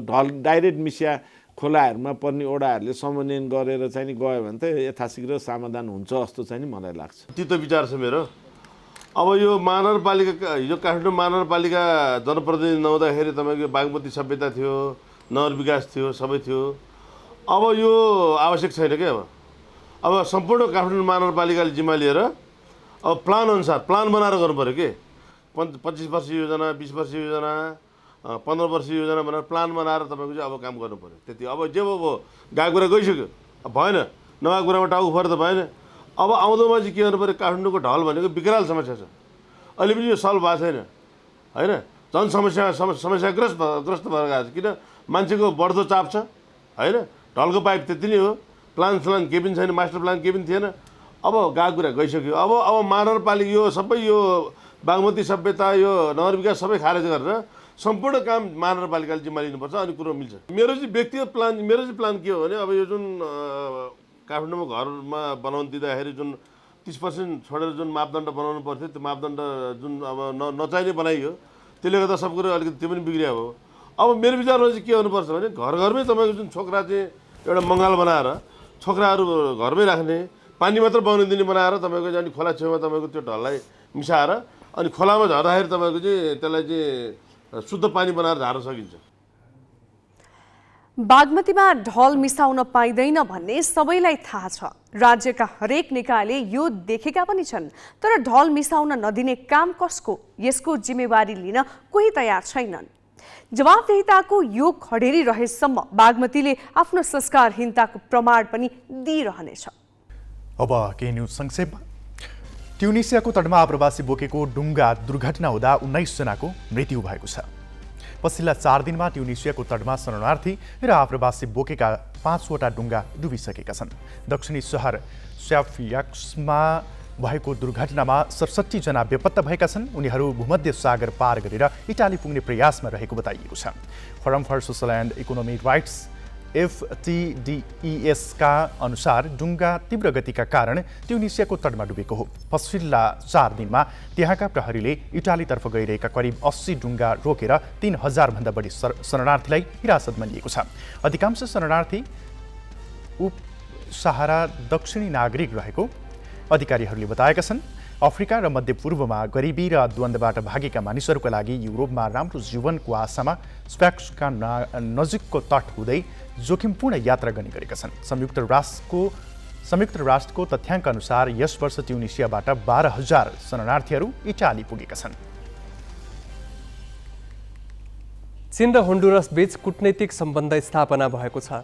ढल डाइरेक्ट मिसिया खोलाहरूमा पर्ने ओडाहरूले समन्वयन गरेर चाहिँ नि गयो भने त यथाशीघ्र समाधान हुन्छ जस्तो चाहिँ नि मलाई लाग्छ। त्यो विचार छ मेरो। अब यो महानगरपालिका हिजो काठमाडौँ महानगरपालिका जनप्रतिनिधि नहुँदाखेरि तपाईँको बागमती सभ्यता थियो, नगर विकास थियो, सबै थियो। अब यो आवश्यक छैन क्या। अब सम्पूर्ण काठमाडौँ महानगरपालिकाले जिम्मा लिएर अब प्लान अनुसार प्लान बनाएर गर्नु पऱ्यो के। 25 वर्ष योजना, 20 वर्ष योजना, 15 वर्ष योजना भनेर प्लान बनाएर तपाईँको चाहिँ अब काम गर्नु पऱ्यो त्यति। अब जे भयो गएको कुरा गइसक्यो, भएन, नभएको कुरामा टाउको फर त भएन। अब आउँदोमा चाहिँ के गर्नु पऱ्यो, काठमाडौँको ढल भनेको विकराल समस्या छ, अहिले पनि यो सल्भ भएको छैन होइन। झन् समस्याग्रस्त भएर गएको छ, किन मान्छेको बढ्दो चाप छ होइन। ढलको पाइप त्यति नै हो, प्लान केही पनि छैन, मास्टर प्लान केही पनि थिएन। अब गएको कुरा गइसक्यो। अब महानगरपालिका यो सबै यो बागमती सभ्यता यो नगर विकास सबै खारेज गरेर सम्पूर्ण काम महानगरपालिकाले जिम्मा लिनुपर्छ, अनि कुरो मिल्छ। मेरो चाहिँ व्यक्तिगत प्लान के हो भने अब यो जुन काठमाडौँमा घरमा बनाउनु दिँदाखेरि जुन 30% छोडेर जुन मापदण्ड बनाउनु पर्थ्यो त्यो मापदण्ड जुन अब नचाहिने बनाइयो, त्यसले गर्दा सब कुरो अलिकति त्यो पनि बिग्रिया हो। अब मेरो विचारमा चाहिँ के हुनुपर्छ भने घरमै तपाईँको जुन छोक्रा चाहिँ एउटा मङ्गाल बनाएर छोक्राहरू घरमै राख्ने, पानी मात्र बग्न दिने बनाएर तपाईँको चाहिँ खोला छेउमा तपाईँको त्यो ढललाई मिसाएर अनि खोलामा झर्दाखेरि तपाईँको चाहिँ त्यसलाई चाहिँ शुद्ध पानी बनाएर झार्न सकिन्छ। बागमतीमा ढल मिसाउन पाइँदैन भन्ने सबैलाई थाहा छ। राज्यका हरेक निकायले यो देखेका पनि छन्। तर ढल मिसाउन नदिने काम कसको, यसको जिम्मेवारी लिन कोही तयार छैनन्। जवाबदेहिताको यो खडेरी रहेसम्म बागमतीले आफ्नो संस्कारहीनताको प्रमाण पनि दिइरहनेछ। अब केही न्युज संक्षेपमा। ट्युनिसियाको तटमा आप्रवासी बोकेको डुङ्गा दुर्घटना हुँदा 19 जनाको मृत्यु भएको छ। पछिल्ला 4 दिनमा ट्युनिसियाको तटमा शरणार्थी र आप्रवासी बोकेका 5वटा डुङ्गा डुबिसकेका छन्। दक्षिणी सहर स्याफियाक्समा भएको दुर्घटनामा 67 जना बेपत्ता भएका छन्। उनीहरू भूमध्य सागर पार गरेर इटाली पुग्ने प्रयासमा रहेको बताइएको छ। Forum for social and economic rights FTDES का अनुसार डुङ्गा तीव्र गतिका कारण ट्युनिसियाको तटमा डुबेको हो। पछिल्ला 4 दिनमा त्यहाँका प्रहरीले इटालीतर्फ गइरहेका करिब 80 डुङ्गा रोकेर 3000 भन्दा बढी शरणार्थीलाई हिरासतमा लिएको छ। अधिकांश शरणार्थी उपसहारा दक्षिणी नागरिक रहेको अधिकारीहरूले बताएका छन्। अफ्रिका र मध्यपूर्वमा गरिबी र द्वन्द्वबाट भागेका मानिसहरूका लागि युरोपमा राम्रो जीवनको आशामा स्प्याक्सका नजिकको तट हुँदै जोखिमपूर्ण यात्रा गर्ने गरेका छन्। संयुक्त राष्ट्रको तथ्याङ्क अनुसार यस वर्ष ट्युनिसियाबाट 12,000 शरणार्थीहरू इटाली पुगेका छन्। चीन र होन्डुरस बीच कूटनैतिक सम्बन्ध स्थापना भएको छ।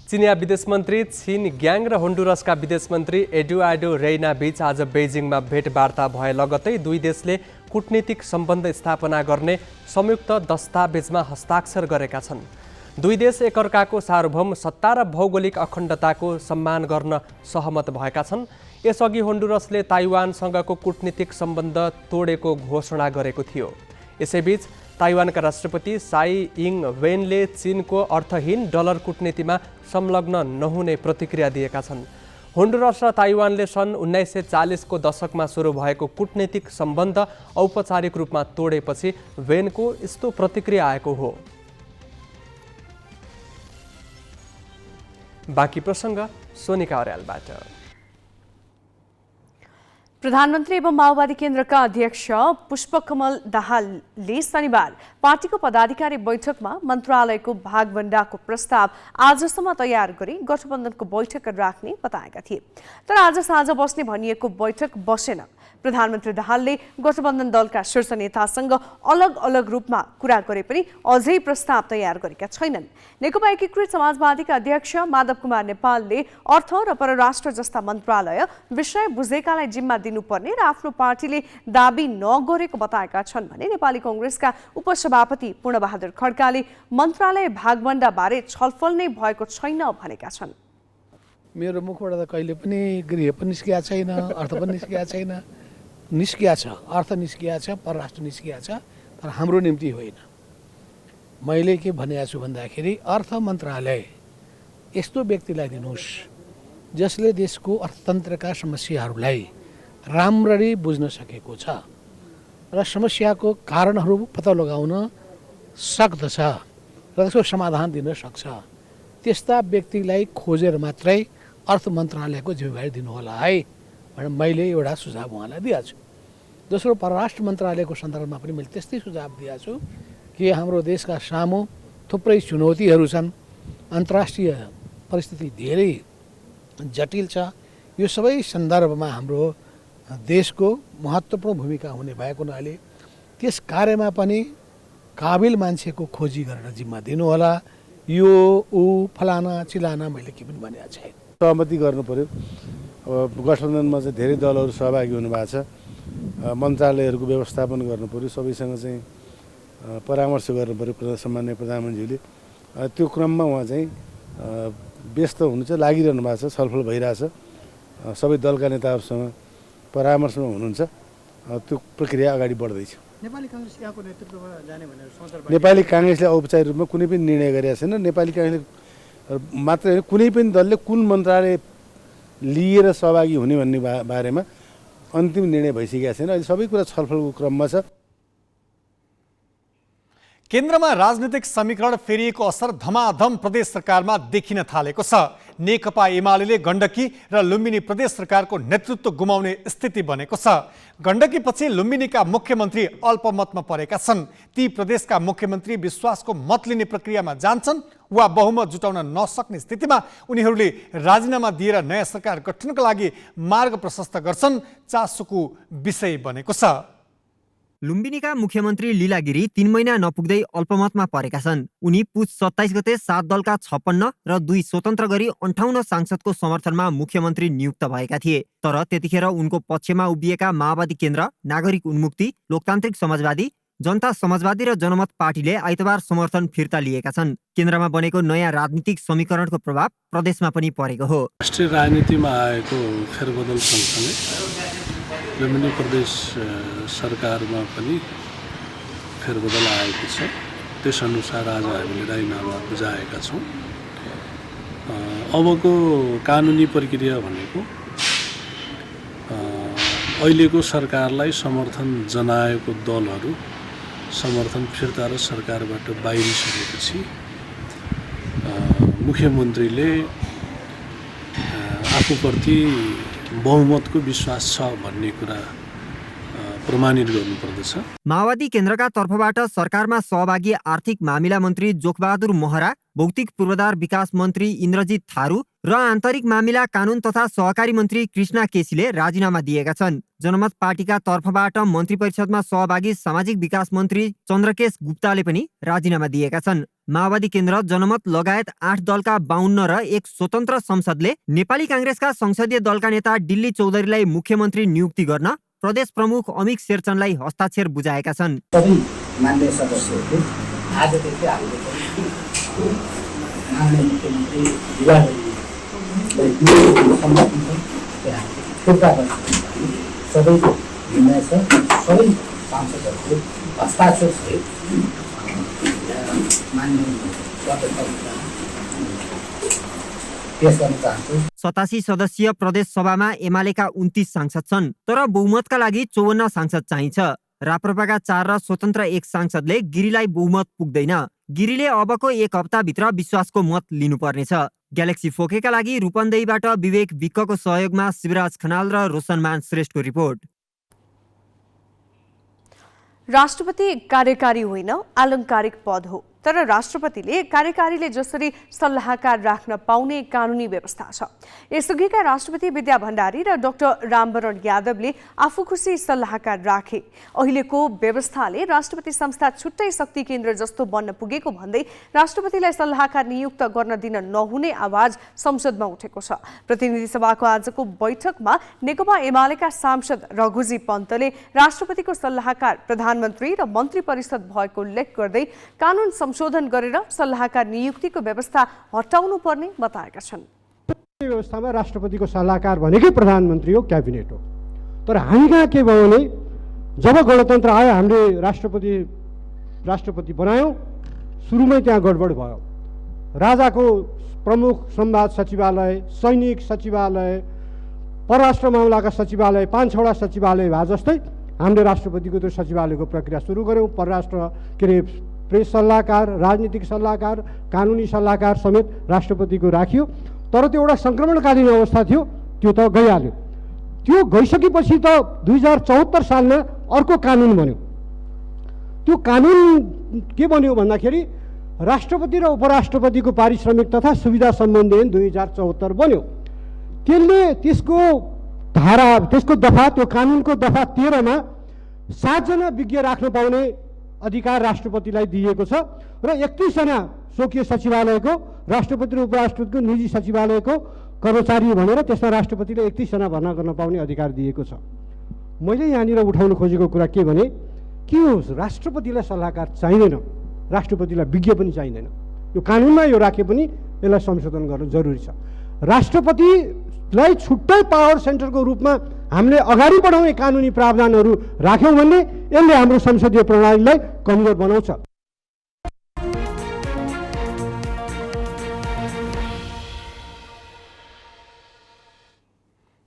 चिनिया विदेश मन्त्री छिन ग्याङ र होन्डुरसका विदेश मन्त्री एडुआर्डो रेइना बीच आज बेजिङमा भेटवार्ता भए लगतै दुई देशले कूटनीतिक सम्बन्ध स्थापना गर्ने संयुक्त दस्तावेजमा हस्ताक्षर गरेका छन्। दुई देश एकअर्काको सार्वभौम सत्ता र भौगोलिक अखण्डताको सम्मान गर्न सहमत भएका छन्। यसअघि होन्डुरसले ताइवानसँगको कूटनीतिक सम्बन्ध तोडेको घोषणा गरेको थियो। यसैबीच ताइवानका राष्ट्रपति साई इङ वेनले चीनको अर्थहीन डलर कूटनीतिमा संलग्न नहुने प्रतिक्रिया दिएका छन्। होन्डुरस र ताइवानले सन् 1940 को दशकमा सुरु भएको कूटनीतिक सम्बन्ध औपचारिक रूपमा तोडेपछि वेनको यस्तो प्रतिक्रिया आएको हो। बाँकी प्रसङ्ग सोनिका अर्यालबाट। प्रधानमन्त्री एवं माओवादी केन्द्रका अध्यक्ष पुष्पकमल दाहालले शनिबार पार्टीको पदाधिकारी बैठकमा मन्त्रालयको भागभण्डाको प्रस्ताव आजसम्म तयार गरी गठबन्धनको बैठक राख्ने बताएका थिए। तर आज साँझ बस्ने भनिएको बैठक बसेन। प्रधानमन्त्री दाहालले गठबन्धन दलका शीर्ष नेतासँग अलग अलग रूपमा कुरा गरे पनि अझै प्रस्ताव तयार गरेका छैनन्। नेकपा एकीकृत समाजवादीका अध्यक्ष माधव कुमार नेपालले अर्थ र परराष्ट्र जस्ता मन्त्रालय विषय बुझेकालाई जिम्मा दिनुपर्ने र आफ्नो पार्टीले दाबी नगरेको बताएका छन् भने नेपाली कांग्रेसका उपसभापति पूर्णबहादुर खड्काले मन्त्रालय भागभण्डा बारे छलफल नै भएको छैन भनेका छन्। मेरो मुखबाट त कहिले पनि गृह पनि निस्किया छैन, अर्थ पनि निस्किया छैन। निस्किया छ, अर्थ निस्किया छ, परराष्ट्र निस्किया छ, तर हाम्रो निम्ति होइन। मैले के भनेको छु भन्दाखेरि अर्थ मन्त्रालय यस्तो व्यक्तिलाई दिनुहोस् जसले देशको अर्थतन्त्रका समस्याहरूलाई राम्ररी बुझ्न सकेको छ र समस्याको कारणहरू पत्ता लगाउन सक्दछ र त्यसको समाधान दिन सक्छ। त्यस्ता व्यक्तिलाई खोजेर मात्रै अर्थ मन्त्रालयको जिम्मेवारी दिनुहोला है भनेर मैले एउटा सुझाव उहाँलाई दिएको छु। दोस्रो, परराष्ट्र मन्त्रालयको सन्दर्भमा पनि मैले त्यस्तै सुझाव दिएको छु कि हाम्रो देशका सामु थुप्रै चुनौतीहरू छन्, अन्तर्राष्ट्रिय परिस्थिति धेरै जटिल छ। यो सबै सन्दर्भमा हाम्रो देशको महत्त्वपूर्ण भूमिका हुने भएको हुनाले त्यस कार्यमा पनि काबिल मान्छेको खोजी गरेर जिम्मा दिनुहोला। यो फलाना चिलाना मैले के पनि भनेको छैन। सहमति गर्नु पर्यो। अब गठबन्धनमा चाहिँ धेरै दलहरू सहभागी हुनुभएको छ। मन्त्रालयहरूको व्यवस्थापन गर्नु पर्यो, सबैसँग चाहिँ परामर्श गर्नु पर्यो सम्माननीय प्रधानमन्त्रीले। त्यो क्रममा उहाँ चाहिँ व्यस्त हुनु चाहिँ लागिरहनु भएको छ, छलफल भइरहेछ। सबै दलका नेताहरूसँग परामर्शमा हुनुहुन्छ। त्यो प्रक्रिया अगाडि बढ्दैछ। नेपाली कांग्रेस यहाँको नेतृत्वमा जाने भनेर सोच नेपाली कांग्रेसले औपचारिक रूपमा कुनै पनि निर्णय गरेका छैन। नेपाली कांग्रेसले मात्र होइन, कुनै पनि दलले कुन मन्त्रालय लिएर सहभागी हुने भन्ने बारेमा अन्तिम निर्णय भइसकेका छैन। अहिले सबै कुरा छलफलको क्रममा छ। केन्द्रमा राजनीतिक समीकरण फेरिएको असर धमाधम प्रदेश सरकारमा देखिन थालेको छ। नेकपा एमाले गण्डकी र लुम्बिनी प्रदेश सरकारको नेतृत्व गुमाउने स्थिति बनेको छ। गण्डकी पछि लुम्बिनीका मुख्यमन्त्री अल्पमतमा परेका छन्। ती प्रदेशका मुख्यमन्त्री विश्वासको मत लिने प्रक्रियामा जान्छन् वा बहुमत जुटाउन नसक्ने स्थितिमा उनीहरूले राजीनामा दिएर नयाँ सरकार गठनका लागि मार्ग प्रशस्त गर्छन्। चासोको विषय बनेको छ। लुम्बिनीका मुख्यमन्त्री लीला गिरी 3 महिना नपुग्दै अल्पमतमा परेका छन्। उनी पुस 27 गते 7 दलका 56 र 2 स्वतन्त्र गरी 58 सांसदको समर्थनमा मुख्यमन्त्री नियुक्त भएका थिए। तर त्यतिखेर उनको पक्षमा उभिएका माओवादी केन्द्र, नागरिक उन्मुक्ति, लोकतान्त्रिक समाजवादी, जनता समाजवादी र जनमत पार्टीले आइतबार समर्थन फिर्ता लिएका छन्। केन्द्रमा बनेको नयाँ राजनीतिक समीकरणको प्रभाव प्रदेशमा पनि परेको हो। राष्ट्रिय राजनीतिमा आएको फेरबदल सँगसँगै लुम्बिनी प्रदेश सरकारमा पनि फेरबदल आएको छ। त्यसअनुसार आज हामीले राजीनामा बुझाएका छौँ। अबको कानुनी प्रक्रिया भनेको अहिलेको सरकारलाई समर्थन जनाएको दलहरू समर्थन फिर्ता र सरकारबाट बाहिरिसकेपछि मुख्यमन्त्रीले आफूप्रति बहुमतको विश्वास छ भन्ने कुरा प्रमाणित गर्नुपर्दछ। माओवादी केन्द्रका तर्फबाट सरकारमा सहभागी आर्थिक मामिला मन्त्री जोखबहादुर महरा, भौतिक पूर्वाधार विकास मन्त्री इन्द्रजित थारू र आन्तरिक मामिला कानुन तथा सहकारी मन्त्री कृष्णा केसीले राजीनामा दिएका छन्। जनमत पार्टीका तर्फबाट मन्त्री परिषदमा सहभागी सामाजिक विकास मन्त्री चन्द्रकेश गुप्ताले पनि राजीनामा दिएका छन्। माओवादी केन्द्र, जनमत लगायत 8 दलका 52 र 1 स्वतन्त्र संसदले नेपाली कांग्रेसका संसदीय दलका नेता डिल्ली चौधरीलाई मुख्यमन्त्री नियुक्ति गर्न प्रदेश प्रमुख अमिक शेरचनलाई हस्ताक्षर बुझाएका छन्। सबै मान्य सदस्यहरूले आजदेखि हामीले माननीय मुख्यमन्त्री सबै निर्णय छ। सबै सांसदहरूले हस्ताक्षर सहित मान्य 87 सदस्यीय प्रदेश सभामा एमालेका 29 सांसद छन्, तर बहुमतका लागि 54 सांसद चाहिन्छ। राप्रपाका 4 र स्वतन्त्र 1 सांसदले गिरीलाई बहुमत पुग्दैन। गिरीले अबको 1 हप्ताभित्र विश्वासको मत लिनुपर्नेछ। ग्यालेक्सी फोकेका लागि रूपन्देहीबाट विवेक विक्कको सहयोगमा शिवराज खनाल र रोशनमान श्रेष्ठको रिपोर्ट। राष्ट्रपति कार्यकारी होइन, आलङ्कारिक पद हो। तर राष्ट्रपतिले कार्यकारीले जसरी सल्लाहकार राख्न पाउने कानुनी व्यवस्था छ। यसअघिका राष्ट्रपति विद्या भण्डारी र डाक्टर रामवरण यादवले आफू खुसी सल्लाहकार राखे। अहिलेको व्यवस्थाले राष्ट्रपति संस्था छुट्टै शक्ति केन्द्र जस्तो बन्न पुगेको भन्दै राष्ट्रपतिलाई सल्लाहकार नियुक्त गर्न दिन नहुने आवाज संसदमा उठेको छ। प्रतिनिधि सभाको आजको बैठकमा नेकपा एमालेका सांसद रघुजी पन्तले राष्ट्रपतिको सल्लाहकार प्रधानमन्त्री र मन्त्री परिषद भएको उल्लेख गर्दै कानुन संशोधन गरेर सल्लाहकार नियुक्तिको व्यवस्था हटाउनु पर्ने बताएका छन्। व्यवस्थामा राष्ट्रपतिको सल्लाहकार भनेकै प्रधानमन्त्री हो, क्याबिनेट हो। तर हामी कहाँ के भयो भने जब गणतन्त्र आयो हामीले राष्ट्रपति बनायौँ, सुरुमै त्यहाँ गडबड भयो। राजाको प्रमुख संवाद सचिवालय, सैनिक सचिवालय, परराष्ट्र मामलाका सचिवालय, 5-6वटा सचिवालय भए जस्तै हामीले राष्ट्रपतिको त्यो सचिवालयको प्रक्रिया सुरु गऱ्यौँ। परराष्ट्र प्रेस सल्लाहकार, राजनीतिक सल्लाहकार, कानुनी सल्लाहकार समेत राष्ट्रपतिको राखियो। तर त्यो एउटा सङ्क्रमणकालीन अवस्था थियो, त्यो त गइहाल्यो। त्यो गइसकेपछि त 2074 सालमा अर्को कानुन बन्यो। त्यो कानुन के बन्यो भन्दाखेरि राष्ट्रपति र उपराष्ट्रपतिको पारिश्रमिक तथा सुविधा सम्बन्धी ऐन 2074 बन्यो। त्यसको दफा, त्यो कानुनको दफा 13 मा 7 जना विज्ञ राख्न पाउने अधिकार राष्ट्रपतिलाई दिएको छ र 31 जना स्वकीय सचिवालयको, राष्ट्रपति र उपराष्ट्रपतिको निजी सचिवालयको कर्मचारी भनेर त्यसमा राष्ट्रपतिले 31 जना भर्ना गर्न पाउने अधिकार दिएको छ। मैले यहाँनिर उठाउन खोजेको कुरा के भने के हो, राष्ट्रपतिलाई सल्लाहकार चाहिँदैन, राष्ट्रपतिलाई विज्ञ पनि चाहिँदैन। यो कानुनमा यो राखे पनि यसलाई संशोधन गर्न जरुरी छ। राष्ट्रपतिलाई छुट्टै पावर सेन्टरको रूपमा हामीले अगाडि बढाउने कानुनी प्रावधानहरू राख्यौँ भने यसले हाम्रो संसदीय प्रणालीलाई कमजोर बनाउँछ।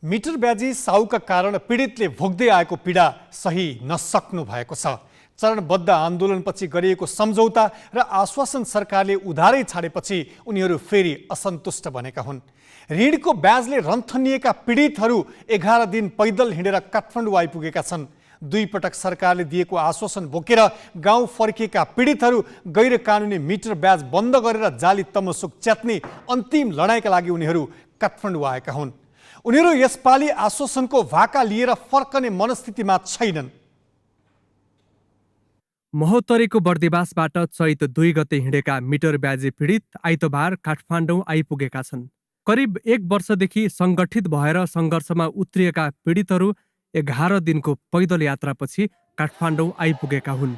मिटर ब्याजी साहुका कारण पीडितले भोग्दै आएको पीडा सही नसक्नु भएको छ। चरणबद्ध आन्दोलनपछि गरिएको सम्झौता र आश्वासन सरकारले उधारै छाडेपछि उनीहरू फेरि असन्तुष्ट बनेका हुन्। ऋणको ब्याजले रन्थनिएका पीडितहरू 11 दिन पैदल हिँडेर काठमाडौँ आइपुगेका छन्। 2 पटक सरकारले दिएको आश्वासन बोकेर गाउँ फर्किएका पीडितहरू गैर कानुनी मिटर ब्याज बन्द गरेर जाली तमसुक च्यात्ने अन्तिम लडाइँका लागि उनीहरू काठमाडौँ आएका हुन्। उनीहरू यसपालि आश्वासनको भाका लिएर फर्कने मनस्थितिमा छैनन्। महोत्तरीको बर्दिवासबाट चैत 2 गते हिँडेका मिटर ब्याजी पीडित आइतबार काठमाडौँ आइपुगेका छन्। करिब 1 वर्षदेखि सङ्गठित भएर सङ्घर्षमा उत्रिएका पीडितहरू 11 दिनको पैदल यात्रापछि काठमाडौँ आइपुगेका हुन्।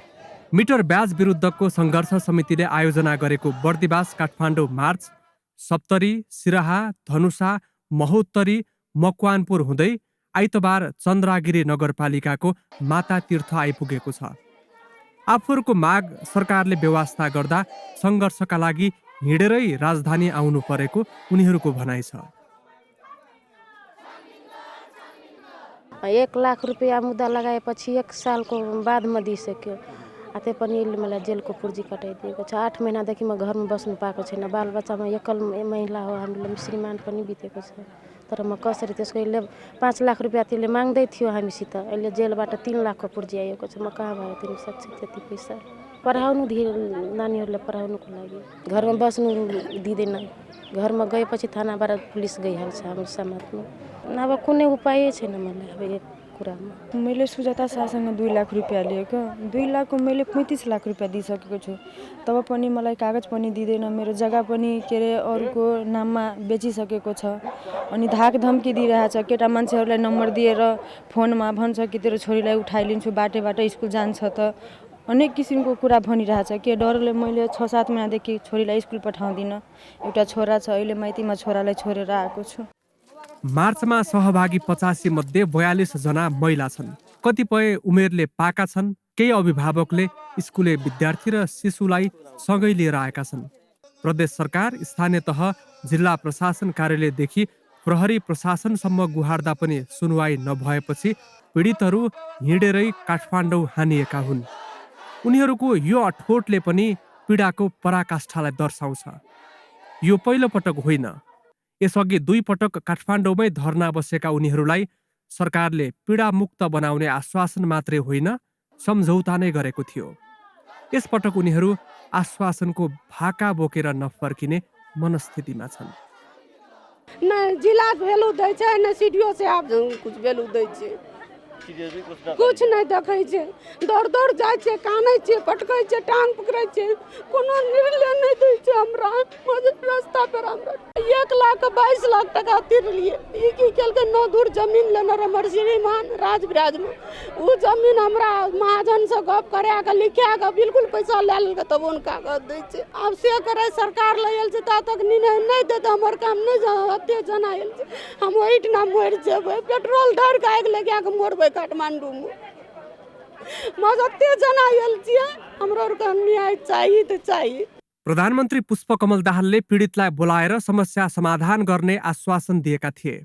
मिटर ब्याज विरुद्धको सङ्घर्ष समितिले आयोजना गरेको बर्दिवास काठमाडौँ मार्च सप्तरी, सिराहा, धनुषा, महोत्तरी, मकवानपुर हुँदै आइतबार चन्द्रागिरी नगरपालिकाको माता तीर्थ आइपुगेको छ। आफूहरूको माग सरकारले व्यवस्था गर्दा सङ्घर्षका लागि हिँडेरै राजधानी आउनु परेको उनीहरूको भनाइ छ। 1 लाख रुपियाँ मुद्दा लगाएपछि 1 सालको बादमा दिइसक्यो। त्यही पनि मलाई जेलको पुर्जी कटाइदिएको छ। 8 महिनादेखि म घरमा बस्नु पाएको छैन। बालबच्चामा एकल महिला हो, हामीलाई श्रीमान पनि बितेको छ। तर म कसरी त्यसको यसले 5 लाख रुपियाँ त्यसले माग्दै थियो हामीसित। अहिले जेलबाट 3 लाखको पुर्जी आएको छ। म कहाँबाट तिर्न सक्छु त्यति पैसा? पढाउनु नानीहरूलाई पढाउनुको लागि घरमा बस्नु दिँदैन। घरमा गएपछि थानाबाट पुलिस गइहाल्छ हाम्रो समाजमा। अब कुनै उपाय छैन मलाई अब एक कुरामा। मैले सुजाता शाहसँग 2 लाख रुपियाँ लिएको। 2 लाखको मैले 35 लाख रुपियाँ दिइसकेको छु। तब पनि मलाई कागज पनि दिँदैन। मेरो जग्गा पनि अरूको नाममा बेचिसकेको छ। अनि धाक धम्की दिइरहेछ। केटा मान्छेहरूलाई नम्बर दिएर फोनमा भन्छ कि तेरो छोरीलाई उठाइलिन्छु, बाटैबाट स्कुल जान्छ त। अनेक किसिमको कुरा भनिरहेछ। के डरले मैले 6-7 महिनादेखि छोरीलाई स्कुल पठाउँदिनँ। एउटा छोरा छ, अहिले माइतीमा छोरालाई छोडेर आएको छु। मार्चमा सहभागी 85 मध्ये 42 जना महिला छन्। कतिपय उमेरले पाका छन्। केही अभिभावकले स्कुले विद्यार्थी र शिशुलाई सँगै लिएर आएका छन्। प्रदेश सरकार, स्थानीय तह, जिल्ला प्रशासन कार्यालयदेखि प्रहरी प्रशासनसम्म गुहार्दा पनि सुनवाई नभएपछि पीडितहरू हिँडेरै काठमाडौँ हानिएका हुन्। उनीहरूको यो अठोटले पनि पीडाको पराकाष्ठालाई दर्शाउँछ। यो पहिलो पटक होइन। यसअघि 2 पटक काठमाडौँमै धरना बसेका उनीहरूलाई सरकारले पीडामुक्त बनाउने आश्वासन मात्रै होइन, सम्झौता नै गरेको थियो। यसपटक उनीहरू आश्वासनको भाका बोकेर नफर्किने मनस्थितिमा छन्। न जिला भेलू दै छै, न सीडीओ से आप कुछ भेलू दै छै, कुछ नहीं देखे छै। दौड़ दौड़ जाय छै, कानै छै, पटकै छै, टांग पकड़ै छै, कोनो निर्णय नहीं दै छै। हमरा रास्ता पर हमरा 1,22,00,000 टका तिरलिए। ई की केलकै, 9 दूर जमीन लेने हमर श्रीमान राजविराज में। उ जमीन हमरा महाजन से गप करा के लिखा के बिल्कुल पैसा ले लेलकै, तब उन कागज दै छै। आब से करे सरकार लेल छै, ता तक निर्णय नहीं दे त हमर काम नहीं हत्ते जनायल छै। हम ओइठना मर जेबै, पेट्रोल धर के आग लगा के मरबै काठमांडू में। मजत्ते जनायल छियै, हमरो के न्याय चाहिए त चाहिए। प्रधानमन्त्री पुष्पकमल दाहालले पीडितलाई बोलाएर समस्या समाधान गर्ने आश्वासन दिएका थिए।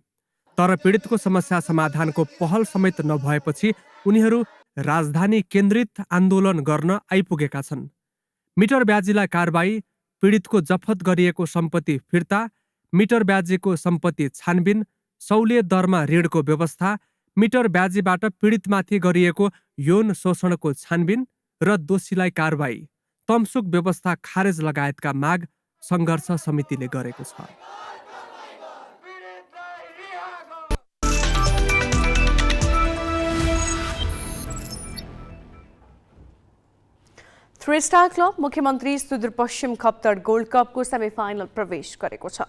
तर पीडितको समस्या समाधानको पहल समेत नभएपछि उनीहरू राजधानी केन्द्रित आन्दोलन गर्न आइपुगेका छन्। मिटर ब्याजीलाई कारबाही, पीडितको जफत गरिएको सम्पत्ति फिर्ता, मिटर ब्याजीको सम्पत्ति छानबिन, सहुलियत दरमा ऋणको व्यवस्था, मिटर ब्याजीबाट पीडितमाथि गरिएको यौन शोषणको छानबिन र दोषीलाई कारबाही, तमसुक व्यवस्था खारेज लगायतका माग सङ्घर्ष समितिले गरेको छ। थ्री स्टार क्लब मुख्यमन्त्री सुदूरपश्चिम खप्तड गोल्ड कपको सेमिफाइनल प्रवेश गरेको छ।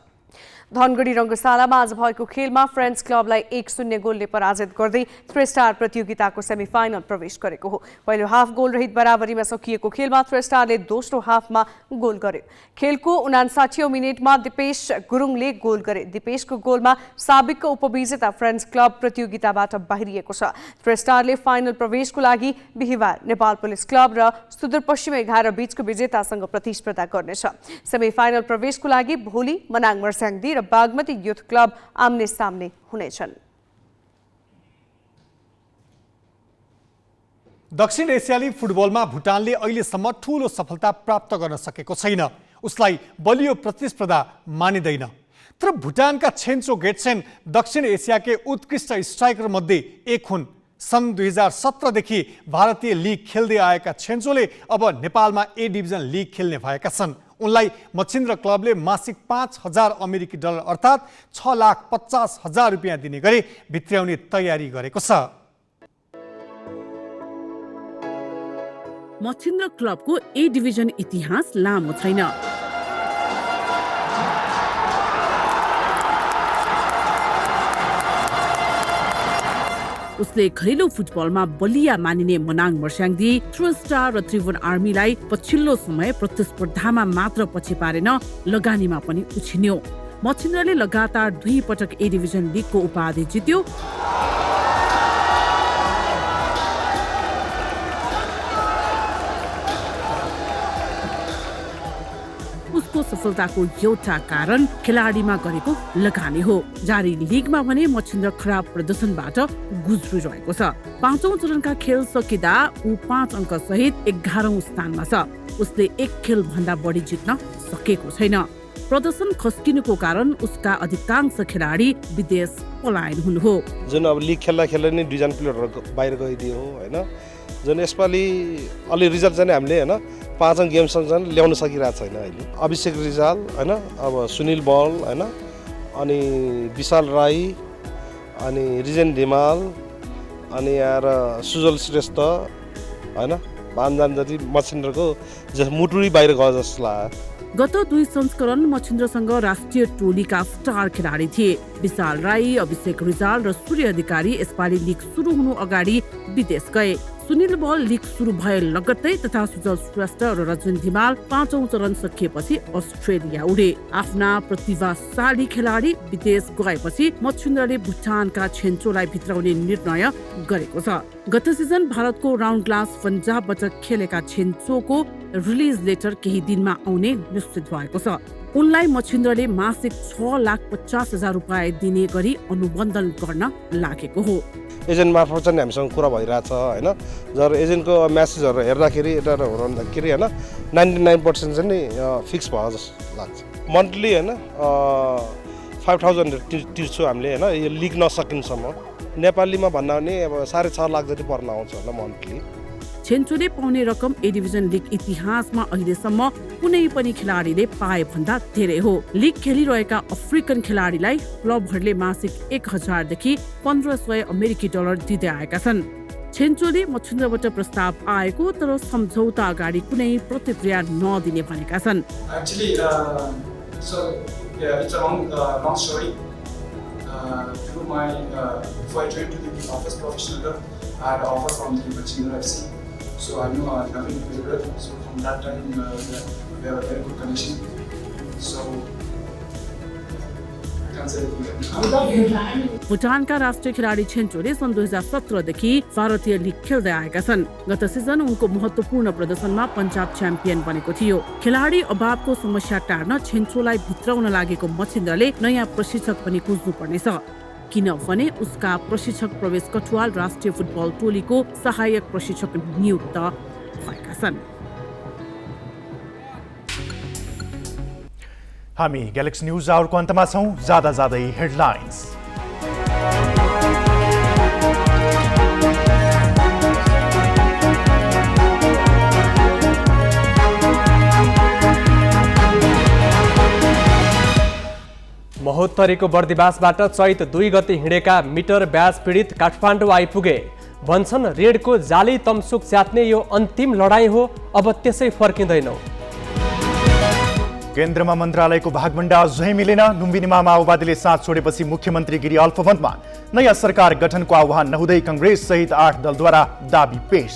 धनगढी रङ्गशालामा आज भएको खेलमा फ्रेन्ड्स क्लबलाई 1-0 गोलले पराजित गर्दै थ्री स्टार प्रतियोगिताको सेमिफाइनल प्रवेश गरेको हो। पहिलो हाफ गोल रहित बराबरीमा सकिएको खेलमा थ्री स्टारले दोस्रो हाफमा गोल गर्यो। खेलको 59औं मिनेटमा दिपेश गुरुङले गोल गरे। दिपेशको गोलमा साबिकको उपविजेता फ्रेन्ड्स क्लब प्रतियोगिताबाट बाहिरिएको छ। थ्री स्टारले फाइनल प्रवेशको लागि बिहिबार नेपाल पुलिस क्लब र सुदूरपश्चिम 11 बीचको विजेतासँग प्रतिस्पर्धा गर्नेछ। सेमिफाइनल प्रवेशको लागि भोलि मनाङ मर्स्याङदी र बागमती युथ क्लब आम्ने सामने हुनेछन्। दक्षिण एसियाली फुटबलमा भुटानले अहिलेसम्म ठूलो सफलता प्राप्त गर्न सकेको छैन। उसलाई बलियो प्रतिस्पर्धा मानिँदैन। तर भुटानका छेन्चो गेट्सेन दक्षिण एसियाकै उत्कृष्ट स्ट्राइकर मध्ये एक हुन्। सन् 2017 देखि भारतीय लीग खेल्दै आएका छेन्चोले अब नेपालमा ए डिभिजन लीग खेल्ने भएका छन्। उनलाई मच्छिन्द्र क्लबले मासिक 5,000 अमेरिकी डलर अर्थात् 6,50,000 रुपियाँ दिने गरी भित्र्याउने तयारी गरेको छ। मच्छिन्द्र क्लबको ए डिभिजन इतिहास लामो छैन। उसले घरेलु फुटबलमा बलिया मानिने मनाङ मर्स्याङदी, थ्री स्टार र त्रिभुवन आर्मीलाई पछिल्लो समय प्रतिस्पर्धामा मात्र पछि पारेन, लगानीमा पनि उछिन्यो। मच्छिन्द्रले लगातार 2 पटक ए डिभिजन लीगको उपाधि जित्यो। उसको सफलताको एउटा कारण खेलाडीमा गरेको लगानी हो। जारी लीगमा भने मच्छिन्द्र खराब प्रदर्शनबाट गुज्रिरहेको छ। 5औं चरणका खेल सकिँदा ऊ 5 अङ्क सहित 11औं स्थानमा छ। उसले 1 खेल भन्दा बढी जित्न सकेको छैन। प्रदर्शन खस्किनुको कारण उसका अधिकांश खेलाडी विदेश पलायन हुनु हो। जुन अब लीग खेल्दा नै दुईजना प्लेयरहरु बाहिर गइदियो हो हैन। जुन यसपालि अलि रिजल्ट चाहिँ हामीले हैन 5 गेमसम्म चाहिँ ल्याउन सकिरहेको छैन अहिले। अभिषेक रिजाल हैन, अब सुनिल बल हैन, अनि विशाल राई, अनि रिजेन धिमाल, अनि यार सुजल श्रेष्ठ हैन, भान्जान जति मच्छिन्द्रको मुटुरी बाहिर गयो जस्तो लाग्यो। गत 2 संस्करण मच्छिन्द्रसँग राष्ट्रिय टोलीका स्टार खेलाडी थिए। विशाल राई, अभिषेक रिजाल र सूर्य अधिकारी यसपालि लीग सुरु हुनु अगाडि विदेश गए। सुनिल बल लीग सुरु भए लगत्तै तथा सुजल श्रेष्ठ र रजन धिमाल 5औं चरण सकिएपछि अस्ट्रेलिया उडे। आफ्ना प्रतिभाशाली खेलाडी विदेश गएपछि मच्छिन्द्रले भुटानका छेन्चोलाई भित्राउने निर्णय गरेको छ। गत सिजन भारतको राउन्ड ग्लास पन्जाबबाट खेलेका छेन्चोको रिलिज लेटर केही दिनमा आउने निश्चित भएको छ। उनलाई मछिन्द्रले मासिक 6,50,000 रुपियाँ दिने गरी अनुबन्धन गर्न लागेको हो। एजेन्ट मार्फत चाहिँ हामीसँग कुरा भइरहेछ होइन। जब एजेन्टको म्यासेजहरू हेर्दाखेरि यता भन्दाखेरि होइन 99% चाहिँ नि फिक्स भयो जस्तो लाग्छ। मन्थली होइन 5,000 तिर्छु हामीले होइन, यो लिग नसकिन्सम्म। नेपालीमा भन्दा भने अब 6.5 लाख जति पर्न आउँछ होला मन्थली। छेन्चोले पाउने रकम ए डिभिजन लिग इतिहासमा अहिलेसम्म कुनै पनि खेलाडीले पाए भन्दा धेरै हो। लिग खेलिरहेका अफ्रिकन खेलाडीलाई क्लबहरूले मासिक 1,000 देखि 1,500 अमेरिकी डलर दिँदै आएका छन्। छेन्चोले मछिन्द्रबाट प्रस्ताव आएको तर सम्झौता अगाडि कुनै प्रतिक्रिया नदिने भनेका छन्। It's a long story. Through my before I joined to the first professional club, I had an offer from the Machindra FC. So I knew I was nothing to do with it. So from that time, we have a very good connection. So I can't say anything. भुटानका राष्ट्रिय खेलाडी छेन्चोले सन् 2017 देखि भारतीय league खेल्दै आएका छन्। गत season उनको महत्त्वपूर्ण प्रदर्शनमा पञ्जाब च्याम्पियन बनेको थियो। खेलाडी अभावको समस्या टार्न छेन्चोलाई भित्राउन लागेको मछिन्द्रले नयाँ प्रशिक्षक पनि खोज्नु पर्नेछ, किनभने उसका प्रशिक्षक प्रवेश कटुवाल राष्ट्रिय फुटबल टोलीको सहायक प्रशिक्षक नियुक्त भएका छन्। हामी ग्यालेक्सी न्यूज आवरको अन्तमा छौं। जाँदै हेडलाइन्स। महोत्तरीको बर्दिवासबाट चैत 2 गते हिँडेका मिटर ब्याज पीडित काठमाडौँ आइपुगे। भन्छन् ऋणको जाली तमसुक च्यात्ने यो अन्तिम लडाईँ हो, अब त्यसै फर्किँदैनौ। केन्द्रमा मन्त्रालयको भागभण्डा अझै मिलेन। लुम्बिनीमा माओवादीले साथ छोडेपछि मुख्यमन्त्री गिरी अल्पमतमा नयाँ सरकार गठनको आह्वान नहुँदै कांग्रेस सहित 8 दलद्वारा दाबी पेश।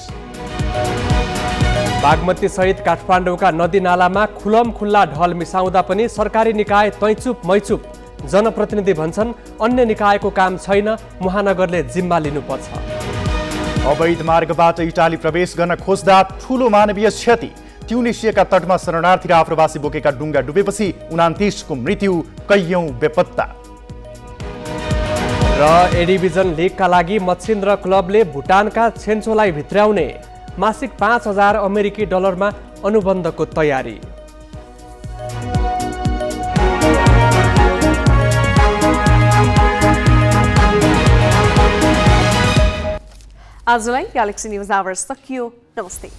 बागमती सहित काठमाडौँका नदी नालामा खुलम खुल्ला ढल मिसाउँदा पनि सरकारी निकाय तैचुप मैचुप। जनप्रतिनिधि भन्छन् अन्य निकायको काम छैन, महानगरले जिम्मा लिनुपर्छ। अवैध मार्गबाट इटाली प्रवेश गर्न खोज्दा ठूलो मानवीय क्षति। ट्युनिसियाका तटमा शरणार्थी र आप्रवासी बोकेका डुङ्गा डुबेपछि 29 को मृत्यु, कैयौं बेपत्ता। र ए डिभिजन लिगका लागि मछिन्द्र क्लबले भुटानका छेन्चोलाई भित्र्याउने मासिक 5,000 अमेरिकी डलरमा अनुबन्धको तयारी। आजलाई ग्यालेक्सी न्यूज आवर सकियो। नमस्ते।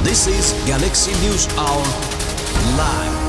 This is Galaxy News Hour Live.